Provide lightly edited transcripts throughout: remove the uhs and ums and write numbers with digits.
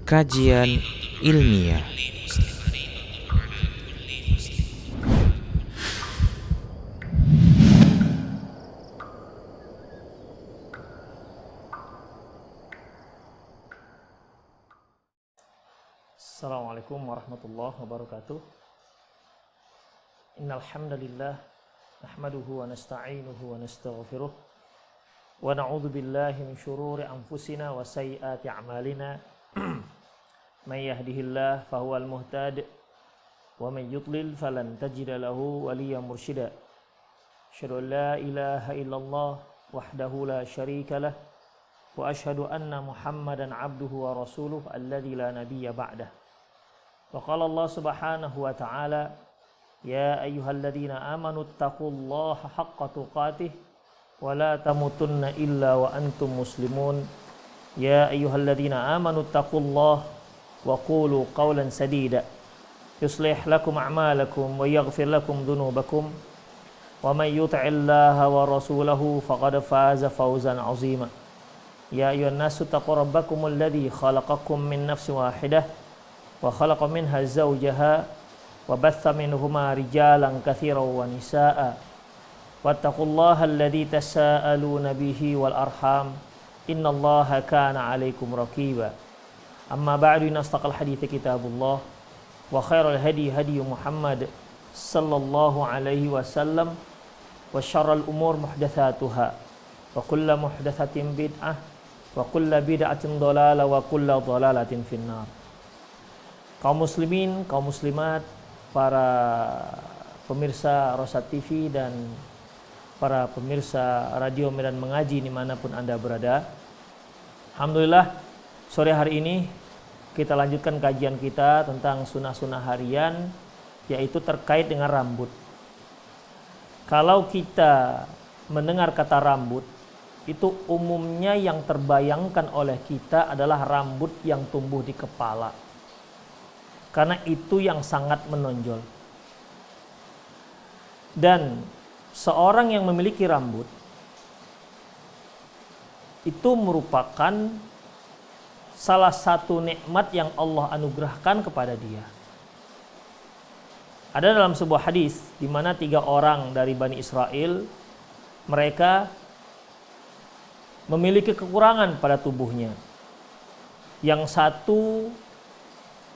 Kajian ilmiah. Assalamualaikum warahmatullahi wabarakatuh. Innal hamdalillah nahmaduhu wa nasta'inuhu wa nastaghfiruh wa na'udzu billahi min shururi anfusina wa sayyiati a'malina. May yahdihillahu fahuwal muhtadi wa may yudlil falan tajida lahu waliyyan mursyida. Asyhadu an la ilaha illallah wahdahu la syarika lah wa asyhadu anna Muhammadan 'abduhu wa rasuluhu alladzi la nabiyya ba'dah. Wa qala Allah Subhanahu wa ta'ala, ya ayyuhalladzina amanu taqullaha haqqa tuqatih wa la tamutunna illa wa antum muslimun. Ya ayyuhalladzina amanu taqullaha wa qulu qawlan sadida yuslih lakum a'malakum wa yaghfir lakum dhunubakum wa may yuti'illaha wa rasulahu faqad faza fawzan 'azima. Ya ayyuhan nasu taqu rabbakumul ladzi khalaqakum min nafsin wahidah wa khalaqa minha zawjaha wa batha minhuma rijalan katsiran wa nisaa'a wattaqullaha alladzi tasaaluna bihi wal arham innallaha kana 'alaikum raqiba. Amma ba'du, nastaqal hadithi kitabullah wa khairal hadi hadi Muhammad sallallahu alaihi wasallam wa syarral umur muhdatsatuha wa kullu muhdatsatin bid'ah wa kullu bid'atin dhalalah wa kullu dhalalatin finnar. Kaum muslimin, kaum muslimat, para pemirsa Rosat TV dan para pemirsa Radio Medan Mengaji dimanapun Anda berada. Alhamdulillah, sore hari ini kita lanjutkan kajian kita tentang sunnah-sunnah harian, yaitu terkait dengan rambut. Kalau kita mendengar kata rambut, itu umumnya yang terbayangkan oleh kita adalah rambut yang tumbuh di kepala. Karena itu yang sangat menonjol. Dan seorang yang memiliki rambut itu merupakan salah satu nikmat yang Allah anugerahkan kepada dia. Ada dalam sebuah hadis di mana 3 orang dari Bani Israel, mereka memiliki kekurangan pada tubuhnya. Yang satu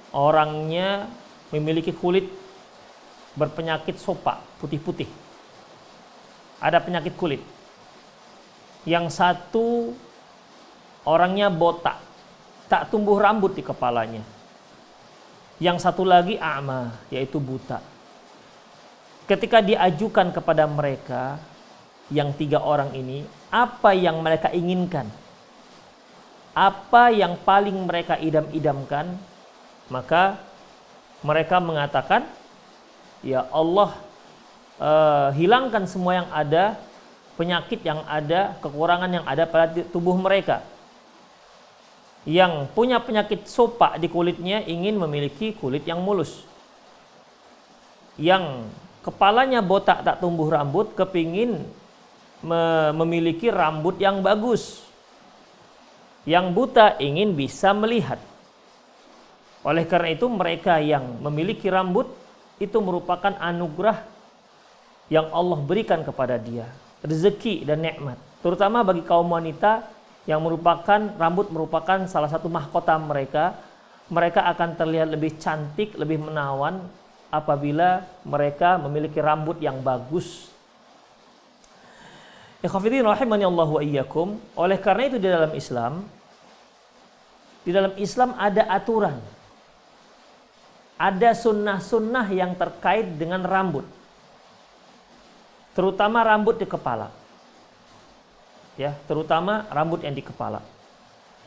orangnya memiliki kulit berpenyakit sopak, putih-putih. Ada penyakit kulit. Yang satu orangnya botak, tak tumbuh rambut di kepalanya. Yang satu lagi a'ma, yaitu buta. Ketika diajukan kepada mereka, yang 3 orang ini, apa yang mereka inginkan? Apa yang paling mereka idam-idamkan? Maka mereka mengatakan, ya Allah, hilangkan semua yang ada, penyakit yang ada, kekurangan yang ada pada tubuh mereka. Yang punya penyakit sopak di kulitnya ingin memiliki kulit yang mulus. Yang kepalanya botak tak tumbuh rambut kepingin memiliki rambut yang bagus. Yang buta ingin bisa melihat. Oleh karena itu mereka yang memiliki rambut itu merupakan anugerah yang Allah berikan kepada dia, rezeki dan nikmat. Terutama bagi kaum wanita yang rambut merupakan salah satu mahkota mereka. Mereka akan terlihat lebih cantik, lebih menawan apabila mereka memiliki rambut yang bagus. Ikhwafidin rahimani Allah wa iyyakum. Oleh karena itu di dalam Islam ada aturan. Ada sunnah-sunnah yang terkait dengan rambut. Terutama rambut di kepala. Ya, terutama rambut yang di kepala.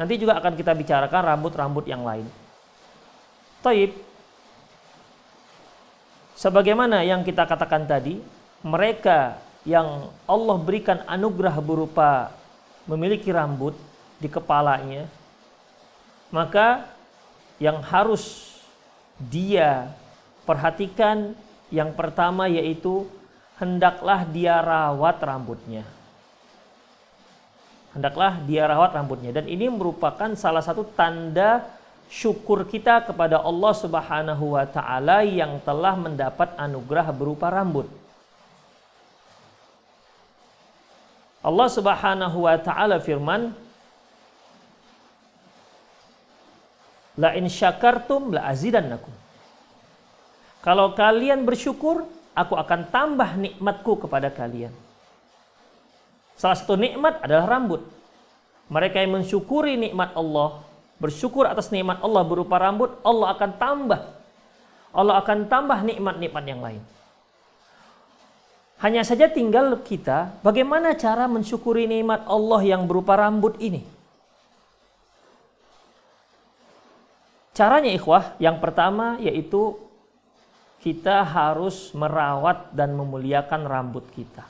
Nanti juga akan kita bicarakan rambut-rambut yang lain. Taib. Sebagaimana yang kita katakan tadi, mereka yang Allah berikan anugerah berupa memiliki rambut di kepalanya, maka yang harus dia perhatikan yang pertama yaitu hendaklah dia rawat rambutnya. Hendaklah dia rawat rambutnya. Dan ini merupakan salah satu tanda syukur kita kepada Allah Subhanahu wa taala yang telah mendapat anugerah berupa rambut. Allah Subhanahu wa taala firman, la in syakartum la azidannakum. Kalau kalian bersyukur, aku akan tambah nikmatku kepada kalian. Salah satu nikmat adalah rambut. Mereka yang mensyukuri nikmat Allah, bersyukur atas nikmat Allah berupa rambut, Allah akan tambah. Allah akan tambah nikmat-nikmat yang lain. Hanya saja tinggal kita, bagaimana cara mensyukuri nikmat Allah yang berupa rambut ini. Caranya ikhwah, yang pertama yaitu kita harus merawat dan memuliakan rambut kita.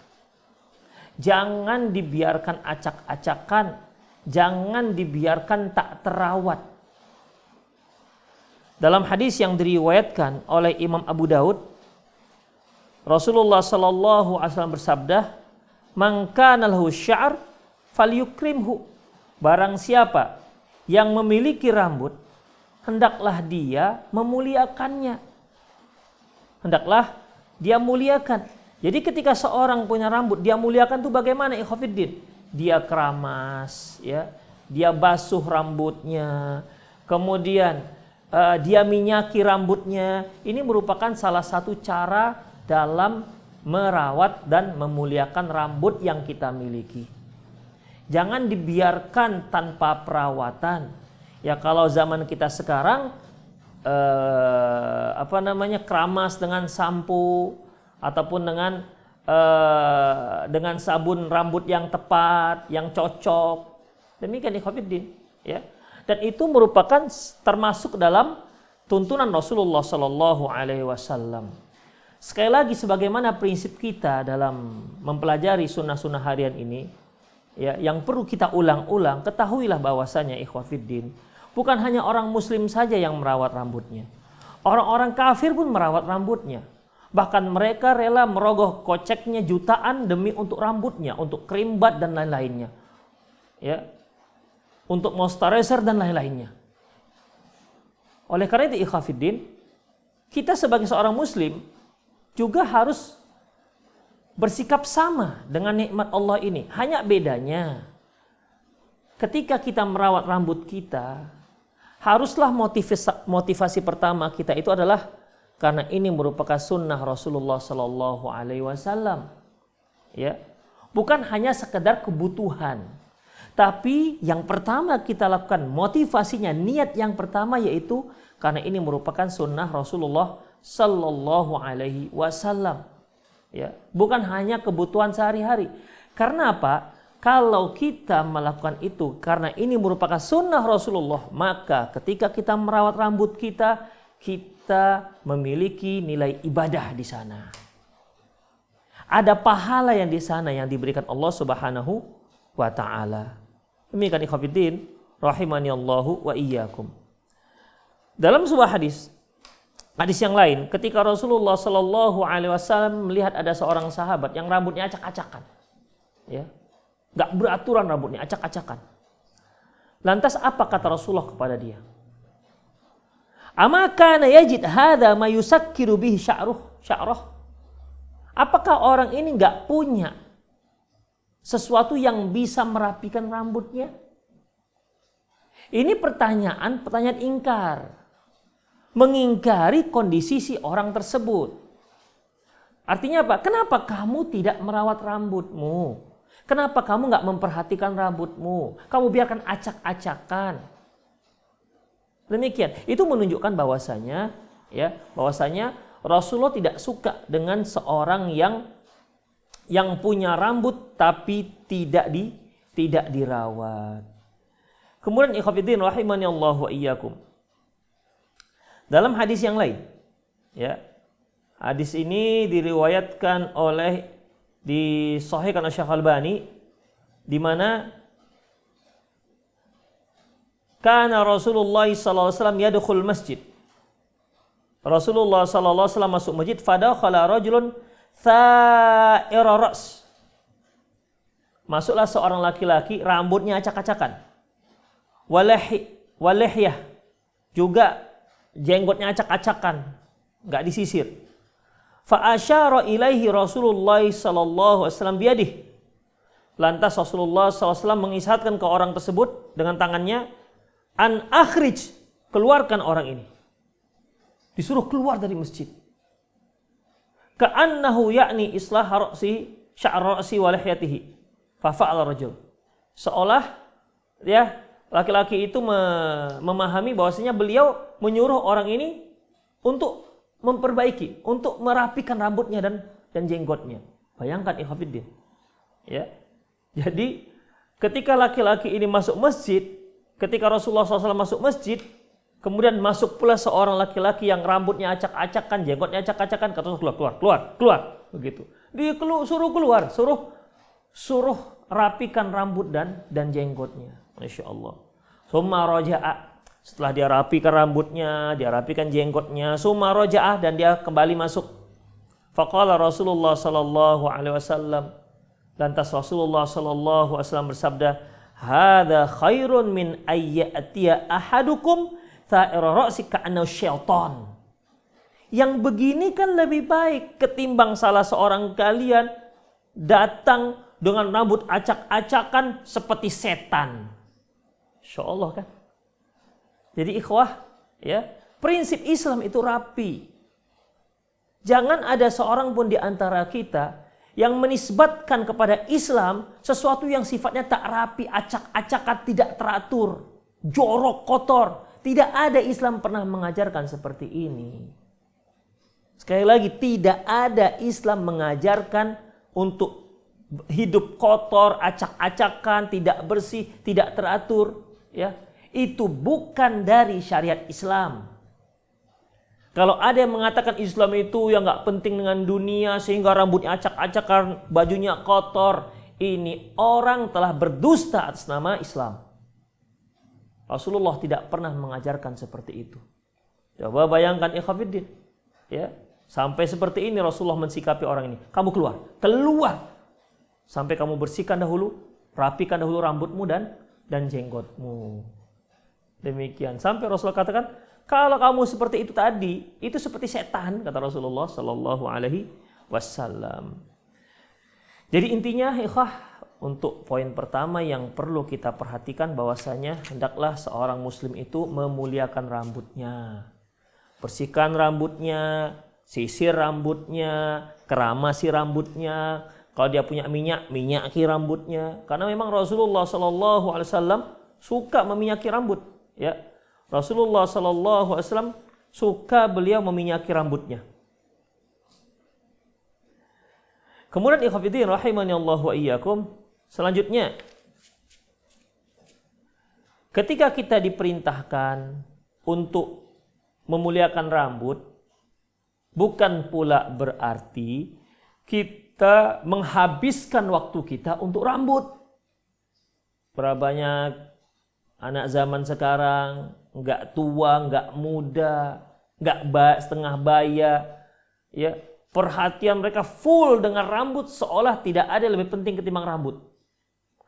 Jangan dibiarkan acak-acakan, jangan dibiarkan tak terawat. Dalam hadis yang diriwayatkan oleh Imam Abu Daud, Rasulullah sallallahu alaihi wasallam bersabda, "Man kana lahu sya'r falyukrimhu." Barang siapa yang memiliki rambut, hendaklah dia memuliakannya. Hendaklah dia muliakan. Jadi ketika seorang punya rambut, dia muliakan itu bagaimana? Ikhwafiddin, dia keramas, ya, dia basuh rambutnya, kemudian dia minyaki rambutnya. Ini merupakan salah satu cara dalam merawat dan memuliakan rambut yang kita miliki. Jangan dibiarkan tanpa perawatan. Ya kalau zaman kita sekarang keramas dengan sampo ataupun dengan sabun rambut yang tepat, yang cocok. Demikian ikhwatiddin, ya. Dan itu merupakan termasuk dalam tuntunan Rasulullah sallallahu alaihi wasallam. Sekali lagi, sebagaimana prinsip kita dalam mempelajari sunnah-sunnah harian ini, ya, yang perlu kita ulang-ulang, ketahuilah bahwasanya ikhwatiddin, bukan hanya orang muslim saja yang merawat rambutnya. Orang-orang kafir pun merawat rambutnya. Bahkan mereka rela merogoh koceknya jutaan demi untuk rambutnya, untuk krimbat dan lain-lainnya. Ya. Untuk moisturizer dan lain-lainnya. Oleh karena itu ikhwatiddin, kita sebagai seorang muslim juga harus bersikap sama dengan nikmat Allah ini. Hanya bedanya, ketika kita merawat rambut kita, haruslah motivasi pertama kita itu adalah karena ini merupakan sunnah Rasulullah Sallallahu Alaihi Wasallam. Ya, bukan hanya sekedar kebutuhan, tapi yang pertama kita lakukan motivasinya, niat yang pertama yaitu karena ini merupakan sunnah Rasulullah Sallallahu Alaihi Wasallam. Ya, bukan hanya kebutuhan sehari-hari. Karena apa? Kalau kita melakukan itu karena ini merupakan sunnah Rasulullah, maka ketika kita merawat rambut kita, kita memiliki nilai ibadah di sana. Ada pahala yang di sana yang diberikan Allah Subhanahu wa taala. Demikian ikhwatiddin rahimani Allahu wa iyyakum. Dalam sebuah hadis yang lain, ketika Rasulullah Sallallahu Alaihi Wasallam melihat ada seorang sahabat yang rambutnya acak-acakan, ya, nggak beraturan rambutnya, acak-acakan. Lantas apa kata Rasulullah kepada dia? Ama kana yajid hadza ma yusakkiru bihi sya'ruh. Apakah orang ini nggak punya sesuatu yang bisa merapikan rambutnya? Ini pertanyaan ingkar. Mengingkari kondisi si orang tersebut. Artinya apa? Kenapa kamu tidak merawat rambutmu? Kenapa kamu nggak memperhatikan rambutmu? Kamu biarkan acak-acakan. Demikian. Itu menunjukkan bahwasanya Rasulullah tidak suka dengan seorang yang punya rambut tapi tidak dirawat. Kemudian ikhwatiddin rahimani Allah wa iyyakum. Dalam hadis yang lain, ya, hadis ini diriwayatkan disahihkan oleh Syekh Albani, di mana kana Rasulullah sallallahu alaihi wasallam yadkhul masjid. Rasulullah sallallahu alaihi wasallam masuk masjid, fadakhala rajulun tha'ira ra's. masuklah seorang laki-laki rambutnya acak-acakan. Walihyah, juga jenggotnya acak-acakan, enggak disisir. Fa asyara ilaihi Rasulullah sallallahu alaihi wasallam biyadihi. Lantas Rasulullah SAW mengisyaratkan ke orang tersebut dengan tangannya, an akhrij, keluarkan orang ini. Disuruh keluar dari masjid. Ka'annahu ya'ni islah ra'si sya'r ra'si wa lihyatihi. Fa fa'ala rajul. Seolah ya laki-laki itu memahami bahwasanya beliau menyuruh orang ini untuk memperbaiki, untuk merapikan rambutnya dan jenggotnya. Bayangkan ikhwatiddin. Ya. Jadi ketika laki-laki ini masuk masjid, ketika Rasulullah SAW masuk masjid, kemudian masuk pula seorang laki-laki yang rambutnya acak-acakan, jenggotnya acak-acakan, kata keluar, begitu. Dia suruh keluar, suruh rapikan rambut dan jenggotnya. Masya Allah. Summa roja'a, setelah dia rapikan rambutnya, dia rapikan jenggotnya, summa roja'a, dan dia kembali masuk. Faqala Rasulullah sallallahu alaihi wasallam, lantas Rasulullah sallallahu alaihi wasallam bersabda, "Hadza khairun min ayyatiya ahadukum tha'ira ra'si ka'annahu syaitan." Yang begini kan lebih baik ketimbang salah seorang kalian datang dengan rambut acak-acakan seperti setan. Insyaallah kan. Jadi ikhwah, ya, prinsip Islam itu rapi. Jangan ada seorang pun di antara kita yang menisbatkan kepada Islam sesuatu yang sifatnya tak rapi, acak-acakan, tidak teratur, jorok, kotor. Tidak ada Islam pernah mengajarkan seperti ini. Sekali lagi, tidak ada Islam mengajarkan untuk hidup kotor, acak-acakan, tidak bersih, tidak teratur. Ya, itu bukan dari syariat Islam. Kalau ada yang mengatakan Islam itu yang nggak penting dengan dunia sehingga rambutnya acak-acakan, bajunya kotor, ini orang telah berdusta atas nama Islam. Rasulullah tidak pernah mengajarkan seperti itu. Coba bayangkan ikhwatiddin, ya, sampai seperti ini Rasulullah mensikapi orang ini. Kamu keluar, sampai kamu bersihkan dahulu, rapikan dahulu rambutmu dan jenggotmu. Demikian sampai Rasulullah katakan, kalau kamu seperti itu tadi, itu seperti setan, kata Rasulullah Sallallahu Alaihi Wasallam. Jadi intinya, ikhwah, untuk poin pertama yang perlu kita perhatikan bahwasanya hendaklah seorang muslim itu memuliakan rambutnya, bersihkan rambutnya, sisir rambutnya, keramasi rambutnya. Kalau dia punya minyak, minyaki rambutnya. Karena memang Rasulullah Sallallahu Alaihi Wasallam suka meminyaki rambut, ya. Rasulullah sallallahu alaihi wasallam suka beliau meminyaki rambutnya. Kemudian ikhwatiddin rahimani Allah wa iyyakum, selanjutnya ketika kita diperintahkan untuk memuliakan rambut, bukan pula berarti kita menghabiskan waktu kita untuk rambut. Berapa banyak anak zaman sekarang, nggak tua, nggak muda, nggak setengah baya, ya, perhatian mereka full dengan rambut seolah tidak ada yang lebih penting ketimbang rambut.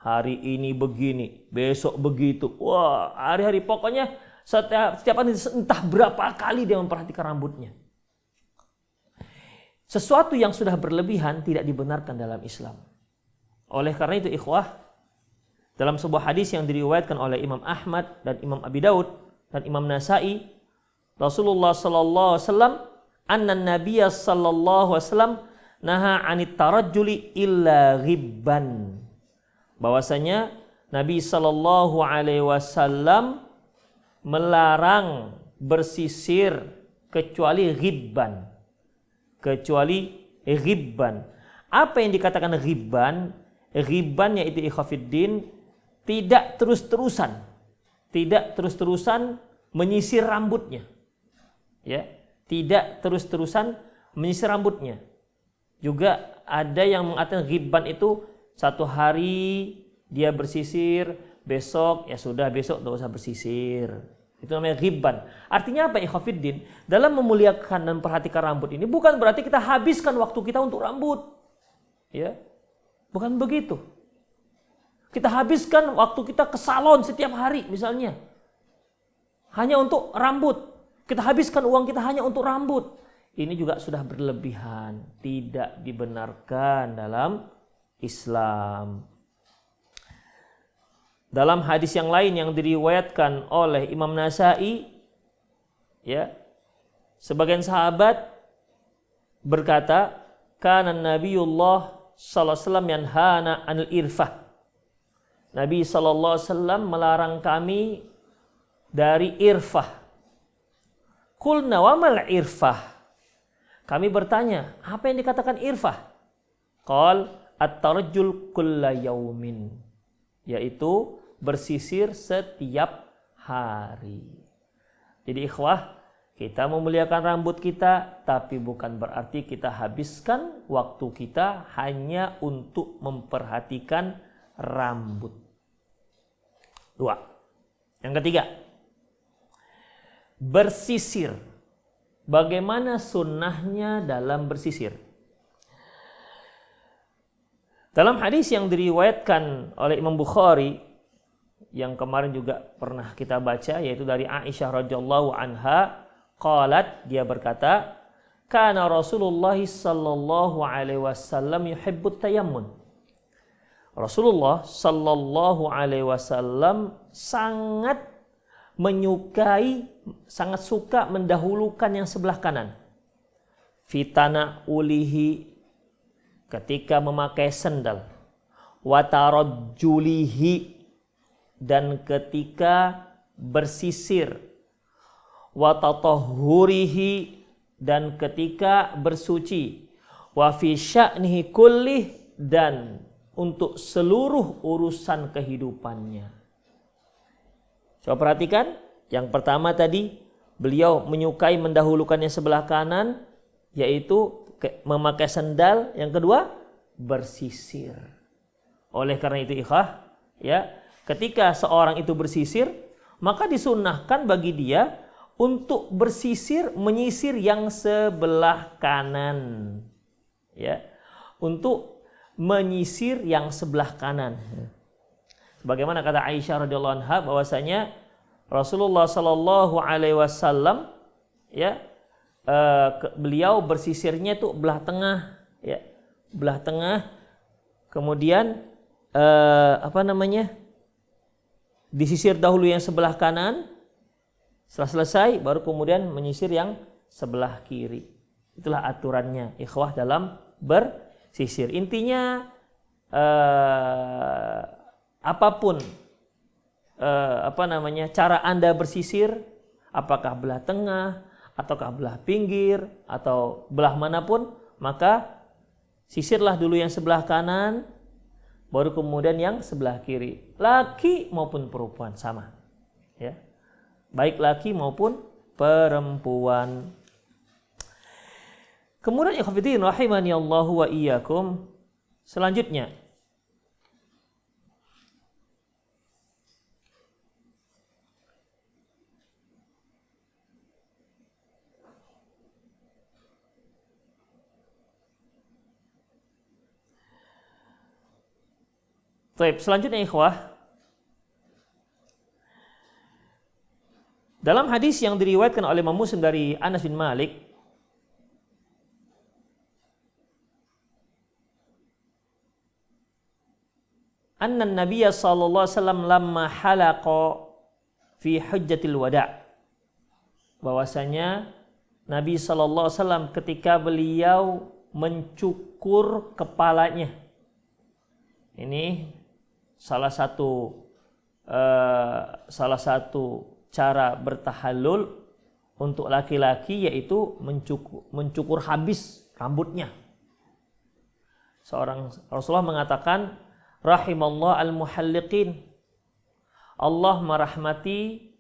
Hari ini begini, besok begitu. Wah, hari-hari pokoknya setiap hari entah berapa kali dia memperhatikan rambutnya. Sesuatu yang sudah berlebihan tidak dibenarkan dalam Islam. Oleh karena itu ikhwah, dalam sebuah hadis yang diriwayatkan oleh Imam Ahmad dan Imam Abi Daud dan Imam Nasai, Rasulullah sallallahu alaihi wasallam, anna nabiyya sallallahu alaihi wasallam naha 'anit tarajjuli illa ghibban. Bahwasanya Nabi sallallahu alaihi wasallam melarang bersisir kecuali ghibban. Apa yang dikatakan ghibban? Ghibban yaitu ikhwatiddin, tidak terus-terusan menyisir rambutnya. Ya, tidak terus-terusan menyisir rambutnya. Juga ada yang mengatakan ghibban itu satu hari dia bersisir, besok ya sudah, besok tidak usah bersisir. Itu namanya ghibban. Artinya apa ikhwatiddin? Dalam memuliakan dan memperhatikan rambut ini bukan berarti kita habiskan waktu kita untuk rambut. Ya. Bukan begitu. Kita habiskan waktu kita ke salon setiap hari misalnya. Hanya untuk rambut. Kita habiskan uang kita hanya untuk rambut. Ini juga sudah berlebihan. Tidak dibenarkan dalam Islam. Dalam hadis yang lain yang diriwayatkan oleh Imam Nasai, ya, sebagian sahabat berkata, kana Nabiullah sallallahu alaihi wasallam yanhana 'anil irfah. Nabi sallallahu alaihi wasallam melarang kami dari irfah. Qulna wa mal irfah? Kami bertanya, apa yang dikatakan irfah? Qal at-tarajjul kulla yaumin, yaitu bersisir setiap hari. Jadi ikhwah, kita memuliakan rambut kita, tapi bukan berarti kita habiskan waktu kita hanya untuk memperhatikan rambut. 2. Yang ketiga, bersisir. Bagaimana sunnahnya dalam bersisir? Dalam hadis yang diriwayatkan oleh Imam Bukhari, yang kemarin juga pernah kita baca, yaitu dari Aisyah radhiyallahu anha, qalat, dia berkata, kana Rasulullah sallallahu alaihi wasallam yuhibbut tayammun. Rasulullah sallallahu alaihi wasallam sangat menyukai, sangat suka mendahulukan yang sebelah kanan. Fitana ulihi, ketika memakai sendal. Watarajjulihi, dan ketika bersisir. Watatahhurihi, dan ketika bersuci. Wa fi sya'nihi kullih, dan untuk seluruh urusan kehidupannya. Coba perhatikan, yang pertama tadi beliau menyukai mendahulukan yang sebelah kanan, yaitu memakai sendal. Yang kedua, bersisir. Oleh karena itu ikhwah, ya, ketika seorang itu bersisir, maka disunnahkan bagi dia untuk bersisir, menyisir yang sebelah kanan. Ya, untuk menyisir yang sebelah kanan. Sebagaimana kata Aisyah radhiyallahu anha, bahwasanya Rasulullah sallallahu alaihi wasallam, ya, beliau bersisirnya itu belah tengah, ya, belah tengah. Kemudian disisir dahulu yang sebelah kanan. Setelah selesai baru kemudian menyisir yang sebelah kiri. Itulah aturannya ikhwah dalam bersisir. Intinya apapun cara Anda bersisir, apakah belah tengah ataukah belah pinggir atau belah manapun, maka sisirlah dulu yang sebelah kanan, baru kemudian yang sebelah kiri. Laki maupun perempuan sama, ya, baik laki maupun perempuan. Kemudian ikhwatiddin rahimani Allah wa iyyakum, selanjutnya selanjutnya ikhwah, dalam hadis yang diriwayatkan oleh Imam Muslim dari Anas bin Malik, anna Nabiya sallallahu alaihi wasallam lamma halaqa fi hujjatil wada', bahwasanya Nabi sallallahu alaihi wasallam ketika beliau mencukur kepalanya. Ini salah satu cara bertahallul untuk laki-laki, yaitu mencukur habis rambutnya. Rasulullah mengatakan, rahimallah al-muhalliqin, Allah merahmati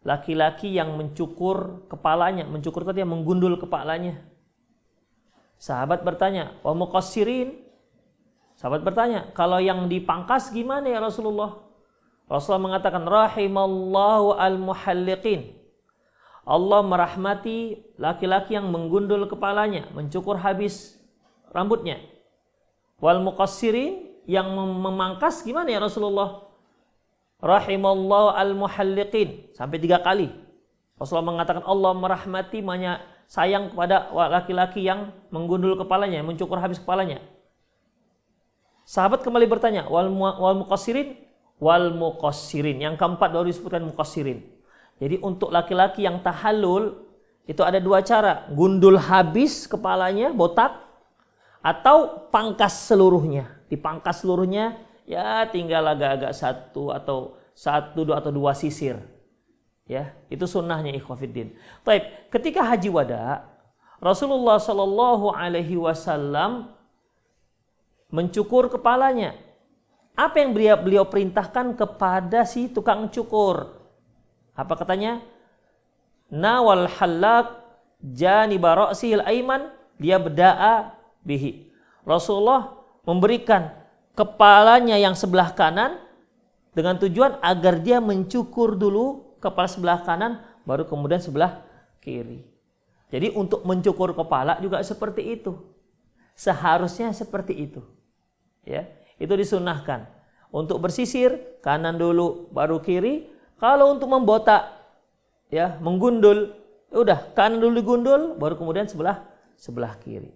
laki-laki yang mencukur kepalanya. Mencukur tadi, menggundul kepalanya. Sahabat bertanya, wa muqassirin? Sahabat bertanya, kalau yang dipangkas gimana ya Rasulullah? Rasulullah mengatakan, rahimallahu al-muhalliqin, Allah merahmati laki-laki yang menggundul kepalanya, mencukur habis rambutnya. Wal muqassirin, yang memangkas gimana ya Rasulullah? Rahimallahu al-muhalliqin. Sampai 3 kali. Rasulullah mengatakan Allah merahmati, sayang kepada laki-laki yang menggundul kepalanya, mencukur habis kepalanya. Sahabat kembali bertanya, wal muqassirin? Wal muqassirin. Yang keempat baru disebutkan muqassirin. Jadi untuk laki-laki yang tahallul itu ada 2 cara. Gundul habis kepalanya, botak, atau pangkas seluruhnya. Dipangkas seluruhnya, ya tinggal agak-agak 1 atau 2 sisir. Ya, itu sunnahnya ikhwafiddin. Baik, ketika haji wada, Rasulullah Shallallahu Alaihi Wasallam mencukur kepalanya. Apa yang beliau perintahkan kepada si tukang cukur? Apa katanya? Nawal halak janiba ra'sihil aiman dia berda'a bihi. Rasulullah memberikan kepalanya yang sebelah kanan dengan tujuan agar dia mencukur dulu kepala sebelah kanan baru kemudian sebelah kiri. Jadi untuk mencukur kepala juga seperti itu. Seharusnya seperti itu. Ya, itu disunahkan. Untuk bersisir kanan dulu baru kiri. Kalau untuk membotak ya, menggundul, udah kanan dulu digundul baru kemudian sebelah kiri.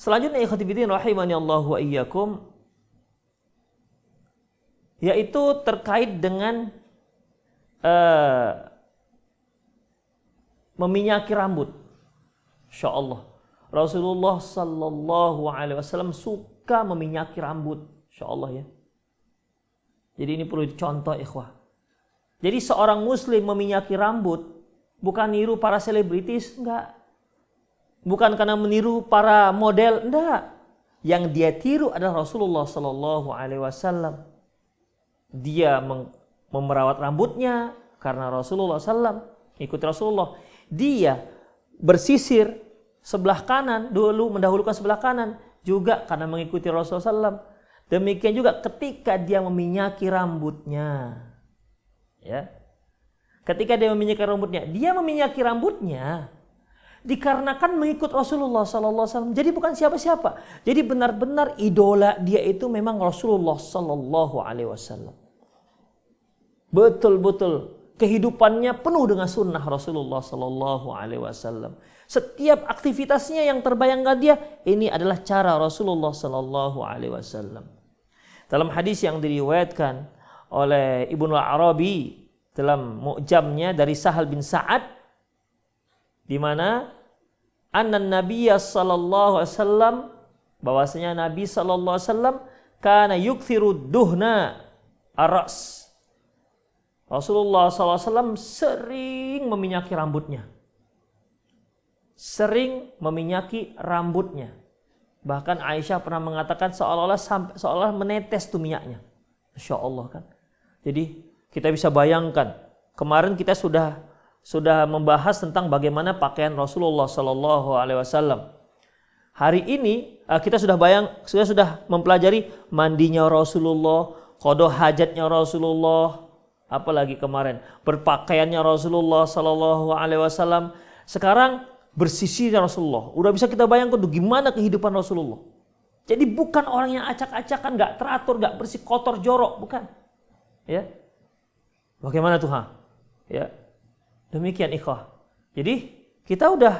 Selanjutnya ikhwati fillah rahimani Allah wa iyyakum, yaitu terkait dengan meminyaki rambut. Insyaallah Rasulullah sallallahu alaihi wasallam suka meminyaki rambut, insyaallah ya. Jadi ini perlu dicontoh ikhwah. Jadi seorang muslim meminyaki rambut bukan niru para selebritis, enggak. Bukan karena meniru para model, enggak. Yang dia tiru adalah Rasulullah sallallahu alaihi wasallam. Dia memerawat rambutnya karena Rasulullah SAW, ikuti Rasulullah. Dia bersisir sebelah kanan dulu, mendahulukan sebelah kanan juga karena mengikuti Rasulullah SAW. Demikian juga ketika dia meminyaki rambutnya, ya. Ketika dia meminyaki rambutnya, dikarenakan mengikut Rasulullah SAW. Jadi bukan siapa-siapa. Jadi benar-benar idola dia itu memang Rasulullah SAW. Betul-betul kehidupannya penuh dengan sunnah Rasulullah SAW. Setiap aktivitasnya yang terbayangkan dia, ini adalah cara Rasulullah SAW. Dalam hadis yang diriwayatkan oleh Ibnu Arabi dalam Mu'jamnya dari Sahal bin Sa'ad, di mana annan Nabiyya sallallahu alaihi wasallam, bahwasanya Nabi sallallahu alaihi wasallam kana yukthiru duhna ar-ra's. Rasulullah sallallahu alaihi wasallam sering meminyaki rambutnya. Bahkan Aisyah pernah mengatakan seolah-olah menetes tuh minyaknya. Masya Allah kan. Jadi kita bisa bayangkan, kemarin kita sudah membahas tentang bagaimana pakaian Rasulullah Sallallahu Alaihi Wasallam. Hari ini kita sudah mempelajari mandinya Rasulullah, qada hajatnya Rasulullah, apalagi kemarin berpakaiannya Rasulullah Sallallahu Alaihi Wasallam. Sekarang bersisirnya Rasulullah. Udah bisa kita bayangkan tuh gimana kehidupan Rasulullah. Jadi bukan orang yang acak-acakan, nggak teratur, nggak bersih, kotor, jorok, bukan. Ya, bagaimana tuh Ya. Demikian ikhwah. Jadi kita udah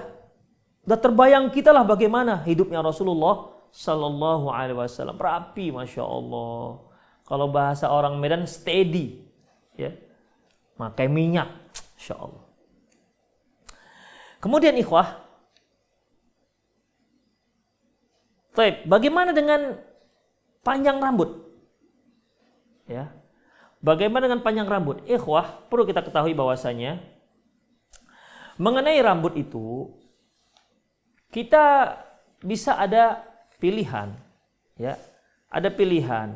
terbayang kita lah bagaimana hidupnya Rasulullah Sallallahu Alaihi Wasallam. Rapi, masya Allah. Kalau bahasa orang Medan steady, ya, pakai minyak, masya Allah. Kemudian ikhwah, bagaimana dengan panjang rambut? Ya, bagaimana dengan panjang rambut? Ikhwah, perlu kita ketahui bahwasanya mengenai rambut itu kita bisa ada pilihan, ya. Ada pilihan.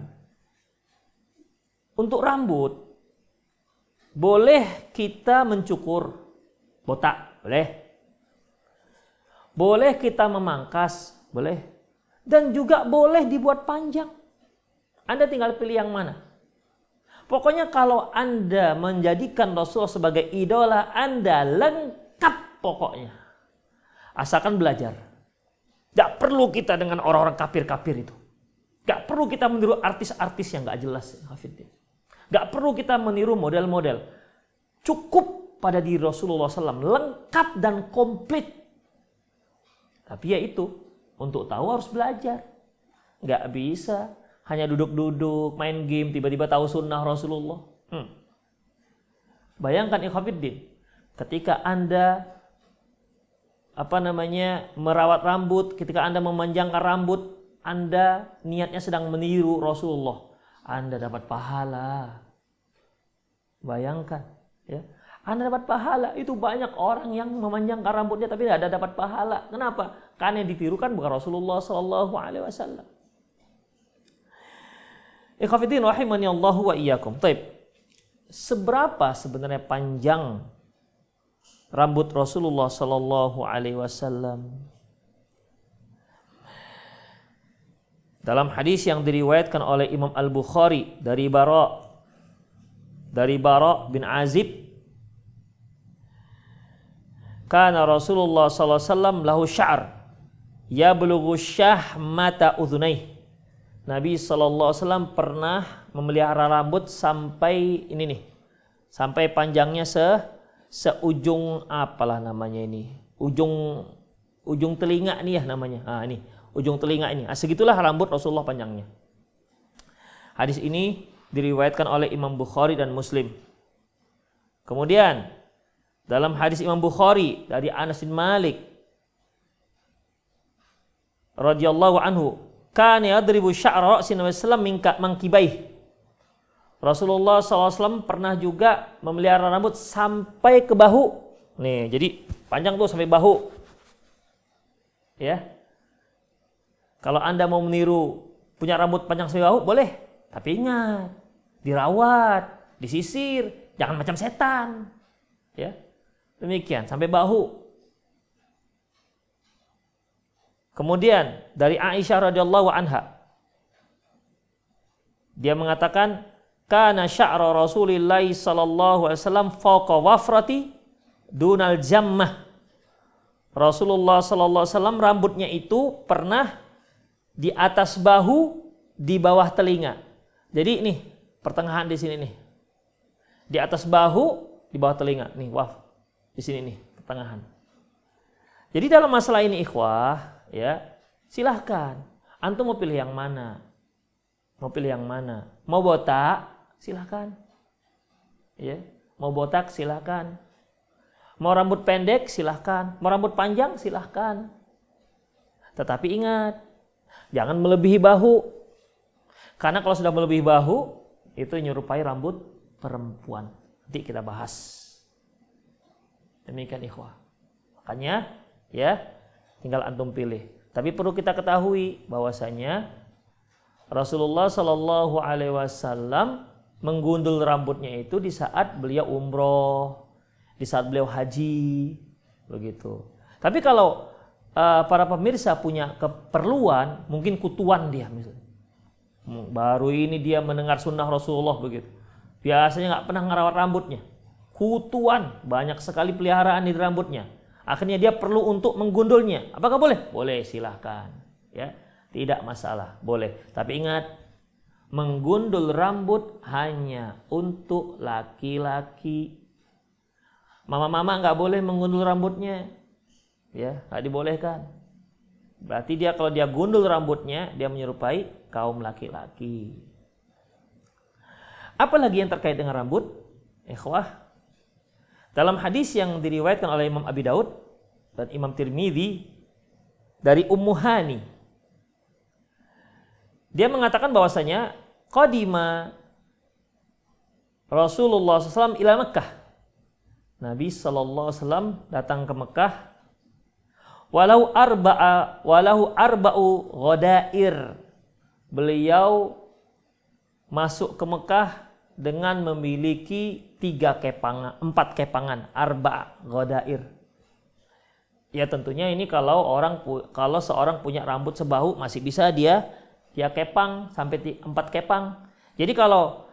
Untuk rambut boleh kita mencukur botak, boleh. Boleh kita memangkas, boleh. Dan juga boleh dibuat panjang. Anda tinggal pilih yang mana. Pokoknya kalau Anda menjadikan Rasulullah sebagai idola, Anda lengkap pokoknya. Asalkan belajar. Tidak perlu kita dengan orang-orang kafir-kafir itu. Gak perlu kita meniru artis-artis yang gak jelas. Gak perlu kita meniru model-model. Cukup pada diri Rasulullah SAW. Lengkap dan komplit. Tapi ya itu. Untuk tahu harus belajar. Gak bisa. Hanya duduk-duduk, main game, tiba-tiba tahu sunnah Rasulullah. Bayangkan ikhwatiddin. Ketika Anda merawat rambut, ketika Anda memanjangkan rambut, Anda niatnya sedang meniru Rasulullah, Anda dapat pahala. Bayangkan, ya. Anda dapat pahala. Itu banyak orang yang memanjangkan rambutnya tapi tidak dapat pahala. Kenapa? Karena yang ditirukan bukan Rasulullah sallallahu alaihi wasallam. Ikhwatiddin rahimani Allah wa iyyakum. Taib. Seberapa sebenarnya panjang rambut Rasulullah sallallahu alaihi wasallam? Dalam hadis yang diriwayatkan oleh Imam Al-Bukhari dari Bara bin Azib, kana Rasulullah sallallahu alaihi wasallam lahu sya'r yablughu syahmata udhunaih. Nabi sallallahu alaihi wasallam pernah memelihara rambut sampai ini nih. Sampai panjangnya seujung apalah namanya ini. Ujung telinga nih ya namanya. Ini ujung telinga ini. Segitulah rambut Rasulullah panjangnya. Hadis ini diriwayatkan oleh Imam Bukhari dan Muslim. Kemudian dalam hadis Imam Bukhari dari Anas bin Malik radhiyallahu anhu, kana yadribu sya'ra Rasulullah sallallahu alaihi wasallam mangkibaih. Rasulullah SAW pernah juga memelihara rambut sampai ke bahu. Nih, jadi panjang tuh sampai bahu. Ya. Kalau Anda mau meniru punya rambut panjang sampai bahu, boleh. Tapi ingat, dirawat, disisir, jangan macam setan. Ya. Demikian, sampai bahu. Kemudian dari Aisyah radhiyallahu anha, dia mengatakan, kana sya'ra Rasulillah sallallahu alaihi wasallam fawqa wafrati dunal jammah. Rasulullah sallallahu alaihi wasallam rambutnya itu pernah di atas bahu, di bawah telinga. Jadi nih, pertengahan di sini nih. Di atas bahu, di bawah telinga. Nih, waf. Di sini nih, pertengahan. Jadi dalam masalah ini ikhwah, ya, silahkan. Antum mau pilih yang mana? Mau pilih yang mana? Mau botak? Silahkan. Ya, mau botak silahkan. Mau rambut pendek silahkan. Mau rambut panjang silahkan. Tetapi ingat, jangan melebihi bahu. Karena kalau sudah melebihi bahu, itu menyerupai rambut perempuan. Nanti kita bahas. Demikian ikhwah. Makanya ya, tinggal antum pilih. Tapi perlu kita ketahui bahwasanya Rasulullah Shallallahu Alaihi Wasallam menggundul rambutnya itu di saat beliau umroh, di saat beliau haji, begitu. Tapi kalau para pemirsa punya keperluan, mungkin kutuan dia misalnya. Baru ini dia mendengar sunnah Rasulullah begitu. Biasanya nggak pernah ngerawat rambutnya. Kutuan, banyak sekali peliharaan di rambutnya. Akhirnya dia perlu untuk menggundulnya. Apakah boleh? Boleh, silahkan. Ya, tidak masalah, boleh. Tapi ingat, menggundul rambut hanya untuk laki-laki. Mama-mama nggak boleh menggundul rambutnya. Ya, nggak dibolehkan. Berarti dia kalau dia gundul rambutnya, dia menyerupai kaum laki-laki. Apalagi yang terkait dengan rambut? Ikhwah, dalam hadis yang diriwayatkan oleh Imam Abi Daud dan Imam Tirmidzi dari Ummu Hani, dia mengatakan bahwasanya qadima Rasulullah SAW ila Mekah. Nabi SAW datang ke Mekah. Walau arba'u ghadair. Beliau masuk ke Mekah dengan memiliki 4 kepangan, arba' ghadair. Ya tentunya ini kalau seorang punya rambut sebahu masih bisa dia kepang sampai 4 kepang. Jadi kalau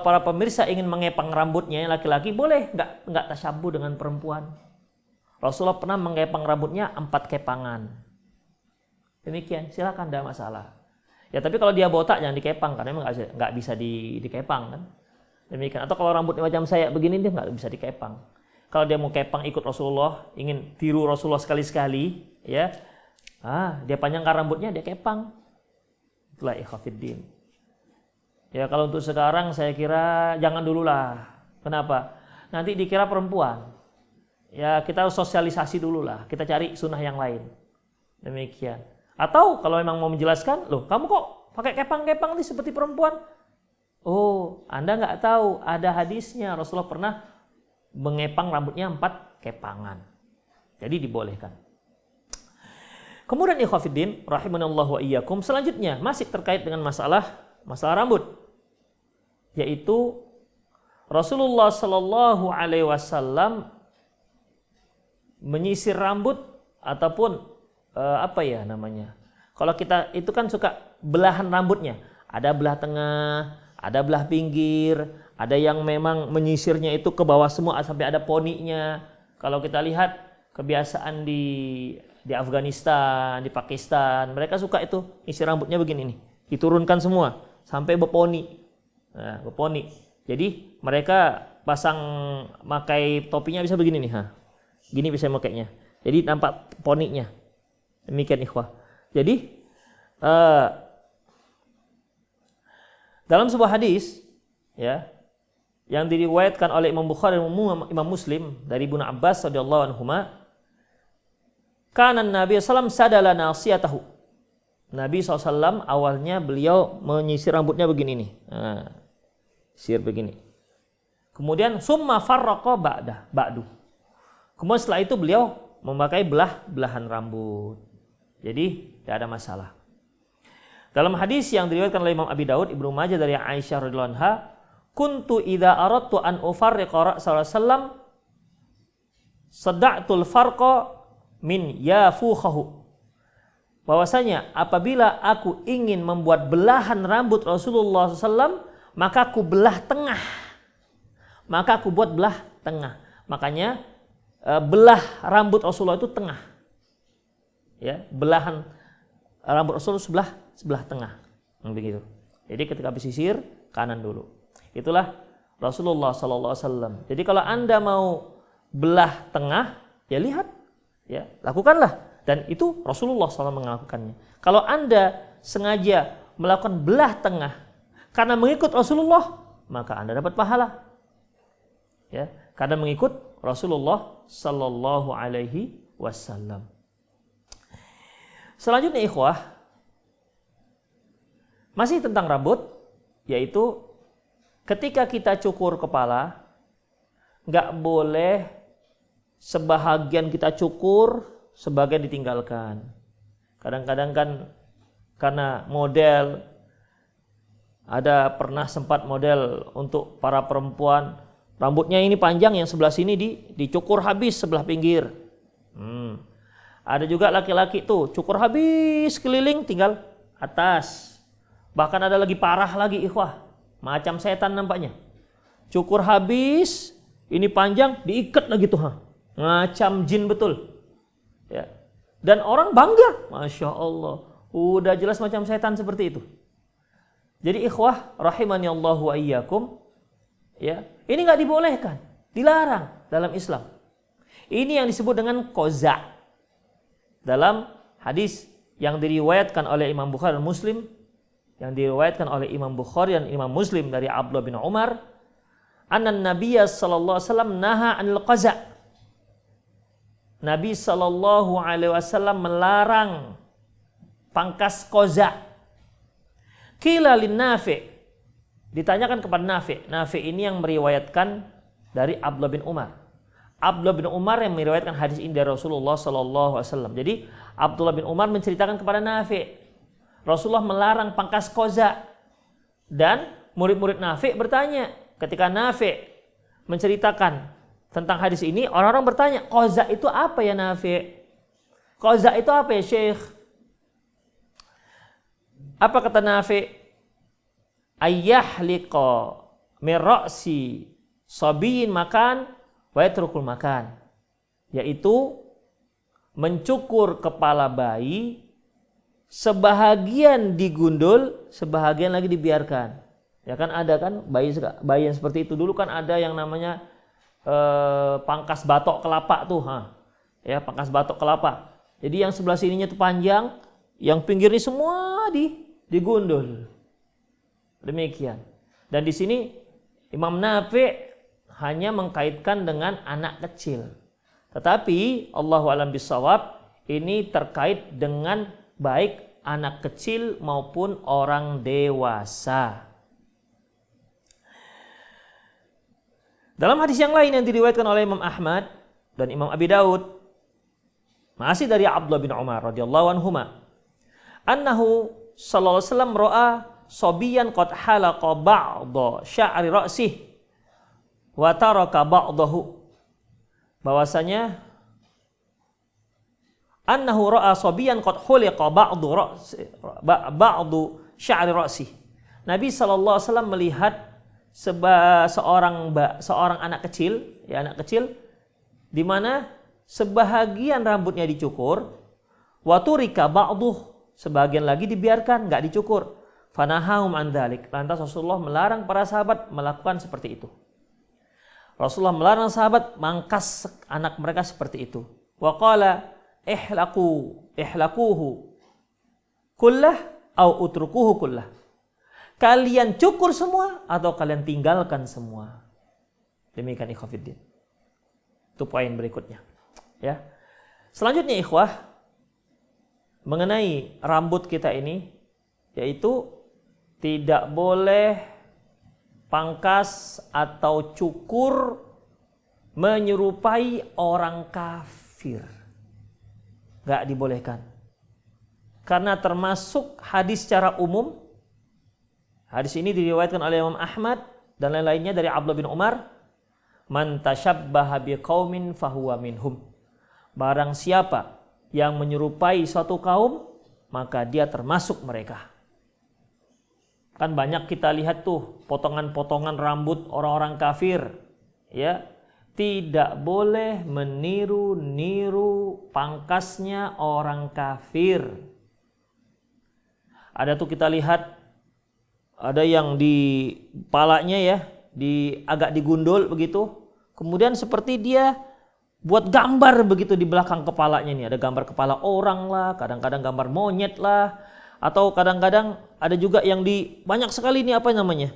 para pemirsa ingin mengepang rambutnya laki-laki boleh, enggak tasyabuh dengan perempuan. Rasulullah pernah mengepang rambutnya 4 kepangan. Demikian, silakan, tidak masalah. Ya tapi kalau dia botak jangan dikepang karena memang nggak bisa dikepang kan. Demikian. Atau kalau rambutnya macam saya begini dia nggak bisa dikepang. Kalau dia mau kepang ikut Rasulullah, ingin tiru Rasulullah sekali-sekali, ya, dia panjangkan rambutnya dia kepang. Itulah ikhwafiddin. Ya kalau untuk sekarang saya kira jangan dulu lah. Kenapa? Nanti dikira perempuan. Ya kita harus sosialisasi dulu lah. Kita cari sunnah yang lain. Demikian. Atau kalau memang mau menjelaskan, loh kamu kok pakai kepang-kepang nih seperti perempuan? Oh, Anda nggak tahu ada hadisnya Rasulullah pernah mengepang rambutnya 4 kepangan. Jadi dibolehkan. Kemudian ikhwafiddin, rahimanallahu wa iyyakum, selanjutnya masih terkait dengan masalah rambut, yaitu Rasulullah Shallallahu Alaihi Wasallam menyisir rambut ataupun kalau kita itu kan suka belahan rambutnya, ada belah tengah, ada belah pinggir, ada yang memang menyisirnya itu ke bawah semua sampai ada poninya. Kalau kita lihat kebiasaan di Afghanistan, di Pakistan, mereka suka itu isi rambutnya begini nih, diturunkan semua sampai berponi. Nah, berponi. Jadi mereka pasang pakai topinya bisa begini nih, gini bisa makainya. Jadi nampak poninya. Demikian ikhwah. Jadi dalam sebuah hadis, ya, yang diriwayatkan oleh Imam Bukhari dan Imam Muslim dari Ibnu Abbas radhiyallahu anhuma, kana Nabi sallallahu alaihi wasallam sadala nasiyatahu. Nabi SAW awalnya beliau menyisir rambutnya begini nih. Sisir begini. Kemudian summa farraqa ba'du. Kemudian setelah itu beliau memakai belahan rambut. Jadi tidak ada masalah. Dalam hadis yang diriwayatkan oleh Imam Abi Daud, Ibnu Majah dari Aisyah radhiyallahu anha, kuntu idza aradtu an ufarriqa ra'sa Rasulullah sada'tul farqa min yafukhahu. Bahwasanya apabila aku ingin membuat belahan rambut Rasulullah SAW, maka aku belah tengah. Maka aku buat belah tengah. Makanya belah rambut Rasulullah itu tengah. Ya, belahan rambut Rasulullah sebelah tengah. Begitu. Jadi ketika habis sisir kanan dulu. Itulah Rasulullah SAW. Jadi kalau Anda mau belah tengah, ya lihat, ya lakukanlah. Dan itu Rasulullah SAW melakukannya. Kalau Anda sengaja melakukan belah tengah karena mengikut Rasulullah, maka Anda dapat pahala. Ya, karena mengikut Rasulullah Sallallahu Alaihi Wasallam. Selanjutnya ikhwah, masih tentang rambut, yaitu ketika kita cukur kepala, nggak boleh sebahagian kita cukur, sebagian ditinggalkan. Kadang-kadang kan karena model, ada pernah sempat model untuk para perempuan, rambutnya ini panjang, yang sebelah sini dicukur habis sebelah pinggir. Ada juga laki-laki tuh cukur habis keliling tinggal atas. Bahkan ada lagi parah lagi ikhwah, macam setan nampaknya. Cukur habis, ini panjang diikat lagi tuh, macam jin betul. Ya. Dan orang bangga, masya Allah, udah jelas macam setan seperti itu. Jadi ikhwah rahimani Allah wa iyyakum, ya, ini nggak dibolehkan, dilarang dalam Islam. Ini yang disebut dengan qaza. Dalam hadis yang diriwayatkan oleh Imam Bukhari dan Muslim, yang diriwayatkan oleh Imam Bukhari dan Imam Muslim dari Abdullah bin Umar, anna Nabiyya sallallahu alaihi wasallam naha 'anil qaza. Nabi sallallahu alaihi wasallam melarang pangkas qaza. Qila lin Nafi', ditanyakan kepada Nafi'. Nafi' ini yang meriwayatkan dari Abdullah bin Umar. Abdullah bin Umar yang meriwayatkan hadis ini dari Rasulullah sallallahu alaihi wasallam. Jadi Abdullah bin Umar menceritakan kepada Nafi', Rasulullah melarang pangkas qaza. Dan murid-murid Nafi' bertanya, ketika Nafi' menceritakan tentang hadis ini, orang-orang bertanya, qaza itu apa ya Nafi'? Qaza itu apa ya Syekh? Apa kata Nafi'? Ayyahliqa min ra'si sabiyin makan wa yatrukul makan, yaitu mencukur kepala bayi sebahagian digundul, sebahagian lagi dibiarkan. Ya kan ada kan bayi yang seperti itu. Dulu kan ada yang namanya pangkas batok kelapa tuh, ya pangkas batok kelapa. Jadi yang sebelah sininya tuh panjang, yang pinggirnya semua digundul. Demikian. Dan di sini Imam Nafi' hanya mengkaitkan dengan anak kecil. Tetapi Allahu a'lam bishawab, ini terkait dengan baik anak kecil maupun orang dewasa. Dalam hadis yang lain yang diriwayatkan oleh Imam Ahmad dan Imam Abi Daud, masih dari Abdullah bin Umar radhiyallahu anhuma, annahu sallallahu alaihi wasallam ra'a sabiyan qad halaqa ba'dha sya'ri ra'sih wa taraka ba'dahu. Bahwasanya annahu ra'a sabiyan qad huliqa ba'du sya'ri ra'sih. Nabi sallallahu alaihi wasallam melihat seorang anak kecil, ya anak kecil, di mana sebahagian rambutnya dicukur, wa turika ba'duh, sebagian lagi dibiarkan, enggak dicukur. Fanahahum an dzalik. Lantas Rasulullah melarang para sahabat melakukan seperti itu. Rasulullah melarang sahabat mangkas anak mereka seperti itu. Wa qala ihlaquhu kullah au utrukuhu kullah. Kalian cukur semua atau kalian tinggalkan semua. Demikian ikhwatiddin. Itu poin berikutnya. Ya. Selanjutnya ikhwah, mengenai rambut kita ini, yaitu tidak boleh pangkas atau cukur menyerupai orang kafir. Gak dibolehkan. Karena termasuk hadis secara umum. Hadis ini diriwayatkan oleh Imam Ahmad dan lain-lainnya dari Abdullah bin Umar. Man tashabbaha biqaumin fahuwa minhum. Barang siapa yang menyerupai suatu kaum, maka dia termasuk mereka. Kan banyak kita lihat tuh potongan-potongan rambut orang-orang kafir, ya. Tidak boleh meniru-niru pangkasnya orang kafir. Ada tuh kita lihat, ada yang di kepalanya ya, agak digundul begitu. Kemudian seperti dia buat gambar begitu di belakang kepalanya nih. Ada gambar kepala orang lah, kadang-kadang gambar monyet lah. Atau kadang-kadang ada juga yang banyak sekali ini apa namanya?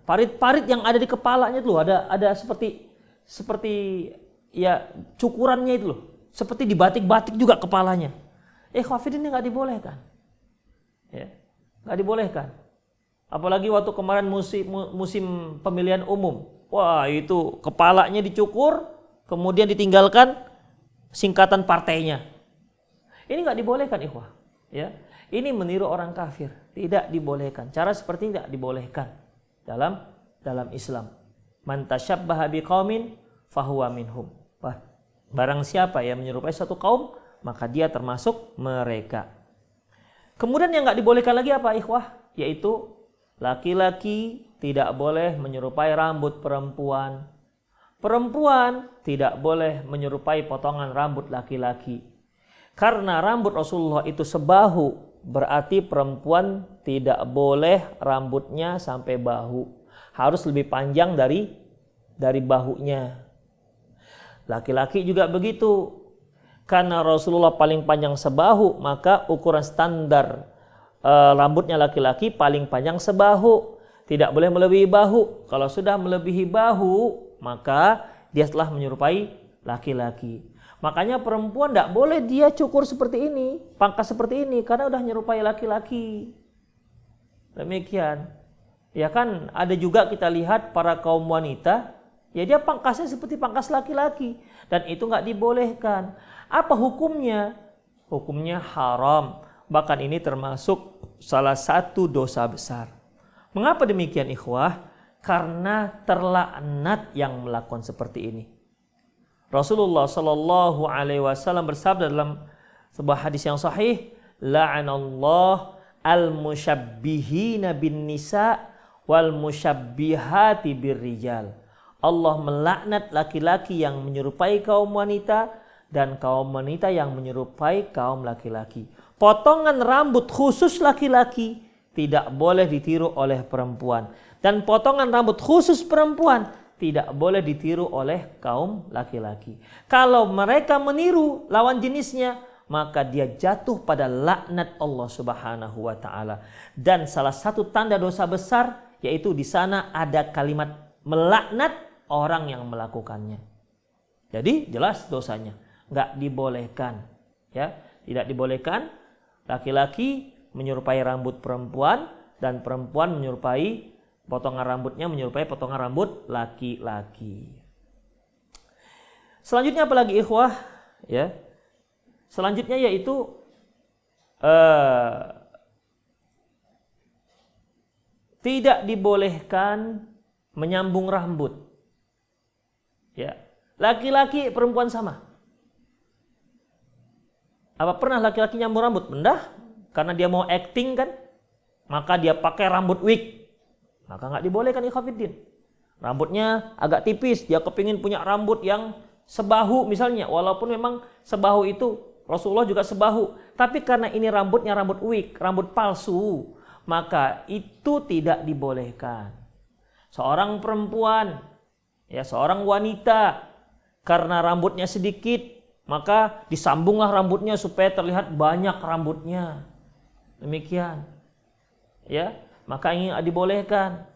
Parit-parit yang ada di kepalanya itu loh, ada seperti ya cukurannya itu loh. Seperti dibatik-batik juga kepalanya. Khafidin ini enggak dibolehkan. Ya, enggak dibolehkan. Apalagi waktu kemarin musim pemilihan umum. Wah, itu kepalanya dicukur, kemudian ditinggalkan singkatan partainya. Ini enggak dibolehkan, ikhwah. Ya. Ini meniru orang kafir, tidak dibolehkan. Cara seperti ini tidak dibolehkan dalam Islam. Man tasyabbaha biqaumin fahuwa minhum. Barang siapa yang menyerupai satu kaum, maka dia termasuk mereka. Kemudian yang enggak dibolehkan lagi apa, ikhwah? Yaitu laki-laki tidak boleh menyerupai rambut perempuan. Perempuan tidak boleh menyerupai potongan rambut laki-laki. Karena rambut Rasulullah itu sebahu, berarti perempuan tidak boleh rambutnya sampai bahu. Harus lebih panjang dari bahunya. Laki-laki juga begitu. Karena Rasulullah paling panjang sebahu, maka ukuran standar rambutnya laki-laki paling panjang sebahu. Tidak boleh melebihi bahu. Kalau sudah melebihi bahu, maka dia telah menyerupai laki-laki. Makanya perempuan tidak boleh dia cukur seperti ini, pangkas seperti ini, karena udah menyerupai laki-laki. Demikian. Ya kan ada juga kita lihat para kaum wanita, ya dia pangkasnya seperti pangkas laki-laki. Dan itu nggak dibolehkan. Apa hukumnya? Hukumnya haram. Bahkan ini termasuk salah satu dosa besar. Mengapa demikian, ikhwah? Karena terlaknat yang melakukan seperti ini. Rasulullah Shallallahu Alaihi Wasallam bersabda dalam sebuah hadis yang sahih, la'anallah al-musyabbihina bin nisa wal musyabbihati bir rijal. Allah melaknat laki-laki yang menyerupai kaum wanita dan kaum wanita yang menyerupai kaum laki-laki. Potongan rambut khusus laki-laki tidak boleh ditiru oleh perempuan. Dan potongan rambut khusus perempuan tidak boleh ditiru oleh kaum laki-laki. Kalau mereka meniru lawan jenisnya, maka dia jatuh pada laknat Allah Subhanahu wa taala. Dan salah satu tanda dosa besar yaitu di sana ada kalimat melaknat orang yang melakukannya. Jadi jelas dosanya, enggak dibolehkan, ya. Tidak dibolehkan laki-laki menyerupai rambut perempuan dan perempuan menyerupai potongan rambutnya menyerupai potongan rambut laki-laki. Selanjutnya apalagi ikhwah, ya. Selanjutnya yaitu tidak dibolehkan menyambung rambut. Ya. Laki-laki perempuan sama. Apa pernah laki-laki nyambung rambut? Enggak, karena dia mau acting kan. Maka dia pakai rambut wig. Maka nggak dibolehkan ikhwatiddin. Rambutnya agak tipis, dia kepingin punya rambut yang sebahu misalnya. Walaupun memang sebahu itu Rasulullah juga sebahu. Tapi karena ini rambutnya rambut wig, rambut palsu, maka itu tidak dibolehkan. Seorang perempuan, ya seorang wanita, karena rambutnya sedikit, maka disambunglah rambutnya supaya terlihat banyak rambutnya. Demikian. Ya. Maka ini dibolehkan.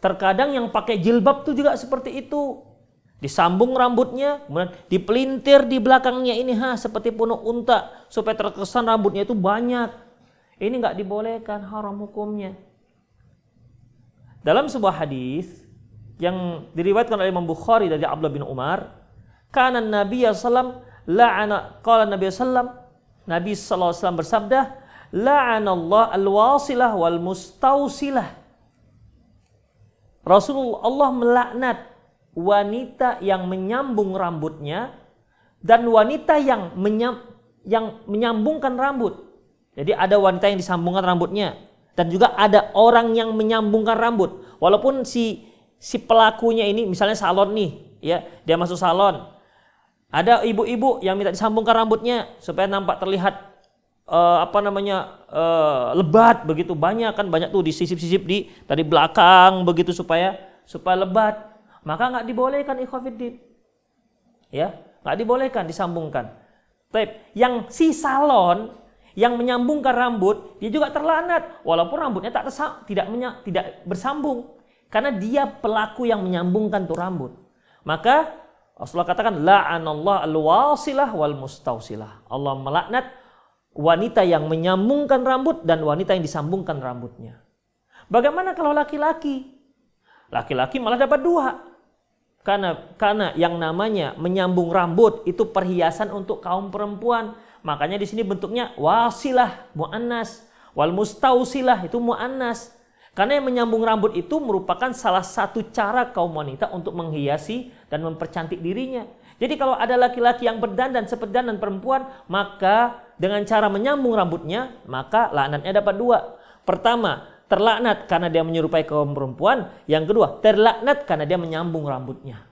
Terkadang yang pakai jilbab itu juga seperti itu. Disambung rambutnya, kemudian dipelintir di belakangnya ini seperti punuk unta supaya terkesan rambutnya itu banyak. Ini enggak dibolehkan, haram hukumnya. Dalam sebuah hadis yang diriwayatkan oleh Imam Bukhari dari Abdullah bin Umar, kana Nabi sallallahu alaihi wasallam, Nabi sallallahu alaihi wasallam bersabda, la'anallahu al-wasilah wal mustausilah. Rasulullah Allah melaknat wanita yang menyambung rambutnya dan wanita yang menyambungkan rambut. Jadi ada wanita yang disambungkan rambutnya dan juga ada orang yang menyambungkan rambut. Walaupun si pelakunya ini misalnya salon nih, ya, dia masuk salon. Ada ibu-ibu yang minta disambungkan rambutnya supaya nampak terlihat lebat begitu, banyak tuh disisip-sisip dari belakang begitu supaya lebat. Maka nggak dibolehkan ikhwatiddin, ya nggak dibolehkan disambungkan. Tapi yang si salon yang menyambungkan rambut dia juga terlaknat walaupun rambutnya tidak bersambung karena dia pelaku yang menyambungkan tuh rambut. Maka Rasulullah katakan la'anallahu al-wasilah wal mustausilah. Allah melaknat wanita yang menyambungkan rambut dan wanita yang disambungkan rambutnya. Bagaimana kalau laki-laki? Laki-laki malah dapat dua. Karena yang namanya menyambung rambut itu perhiasan untuk kaum perempuan. Makanya di sini bentuknya wasilah muannas, wal mustausilah itu muannas. Karena yang menyambung rambut itu merupakan salah satu cara kaum wanita untuk menghiasi dan mempercantik dirinya. Jadi kalau ada laki-laki yang berdandan seperti dandan perempuan, maka dengan cara menyambung rambutnya, maka laknatnya dapat dua. Pertama, terlaknat karena dia menyerupai kaum perempuan. Yang kedua, terlaknat karena dia menyambung rambutnya.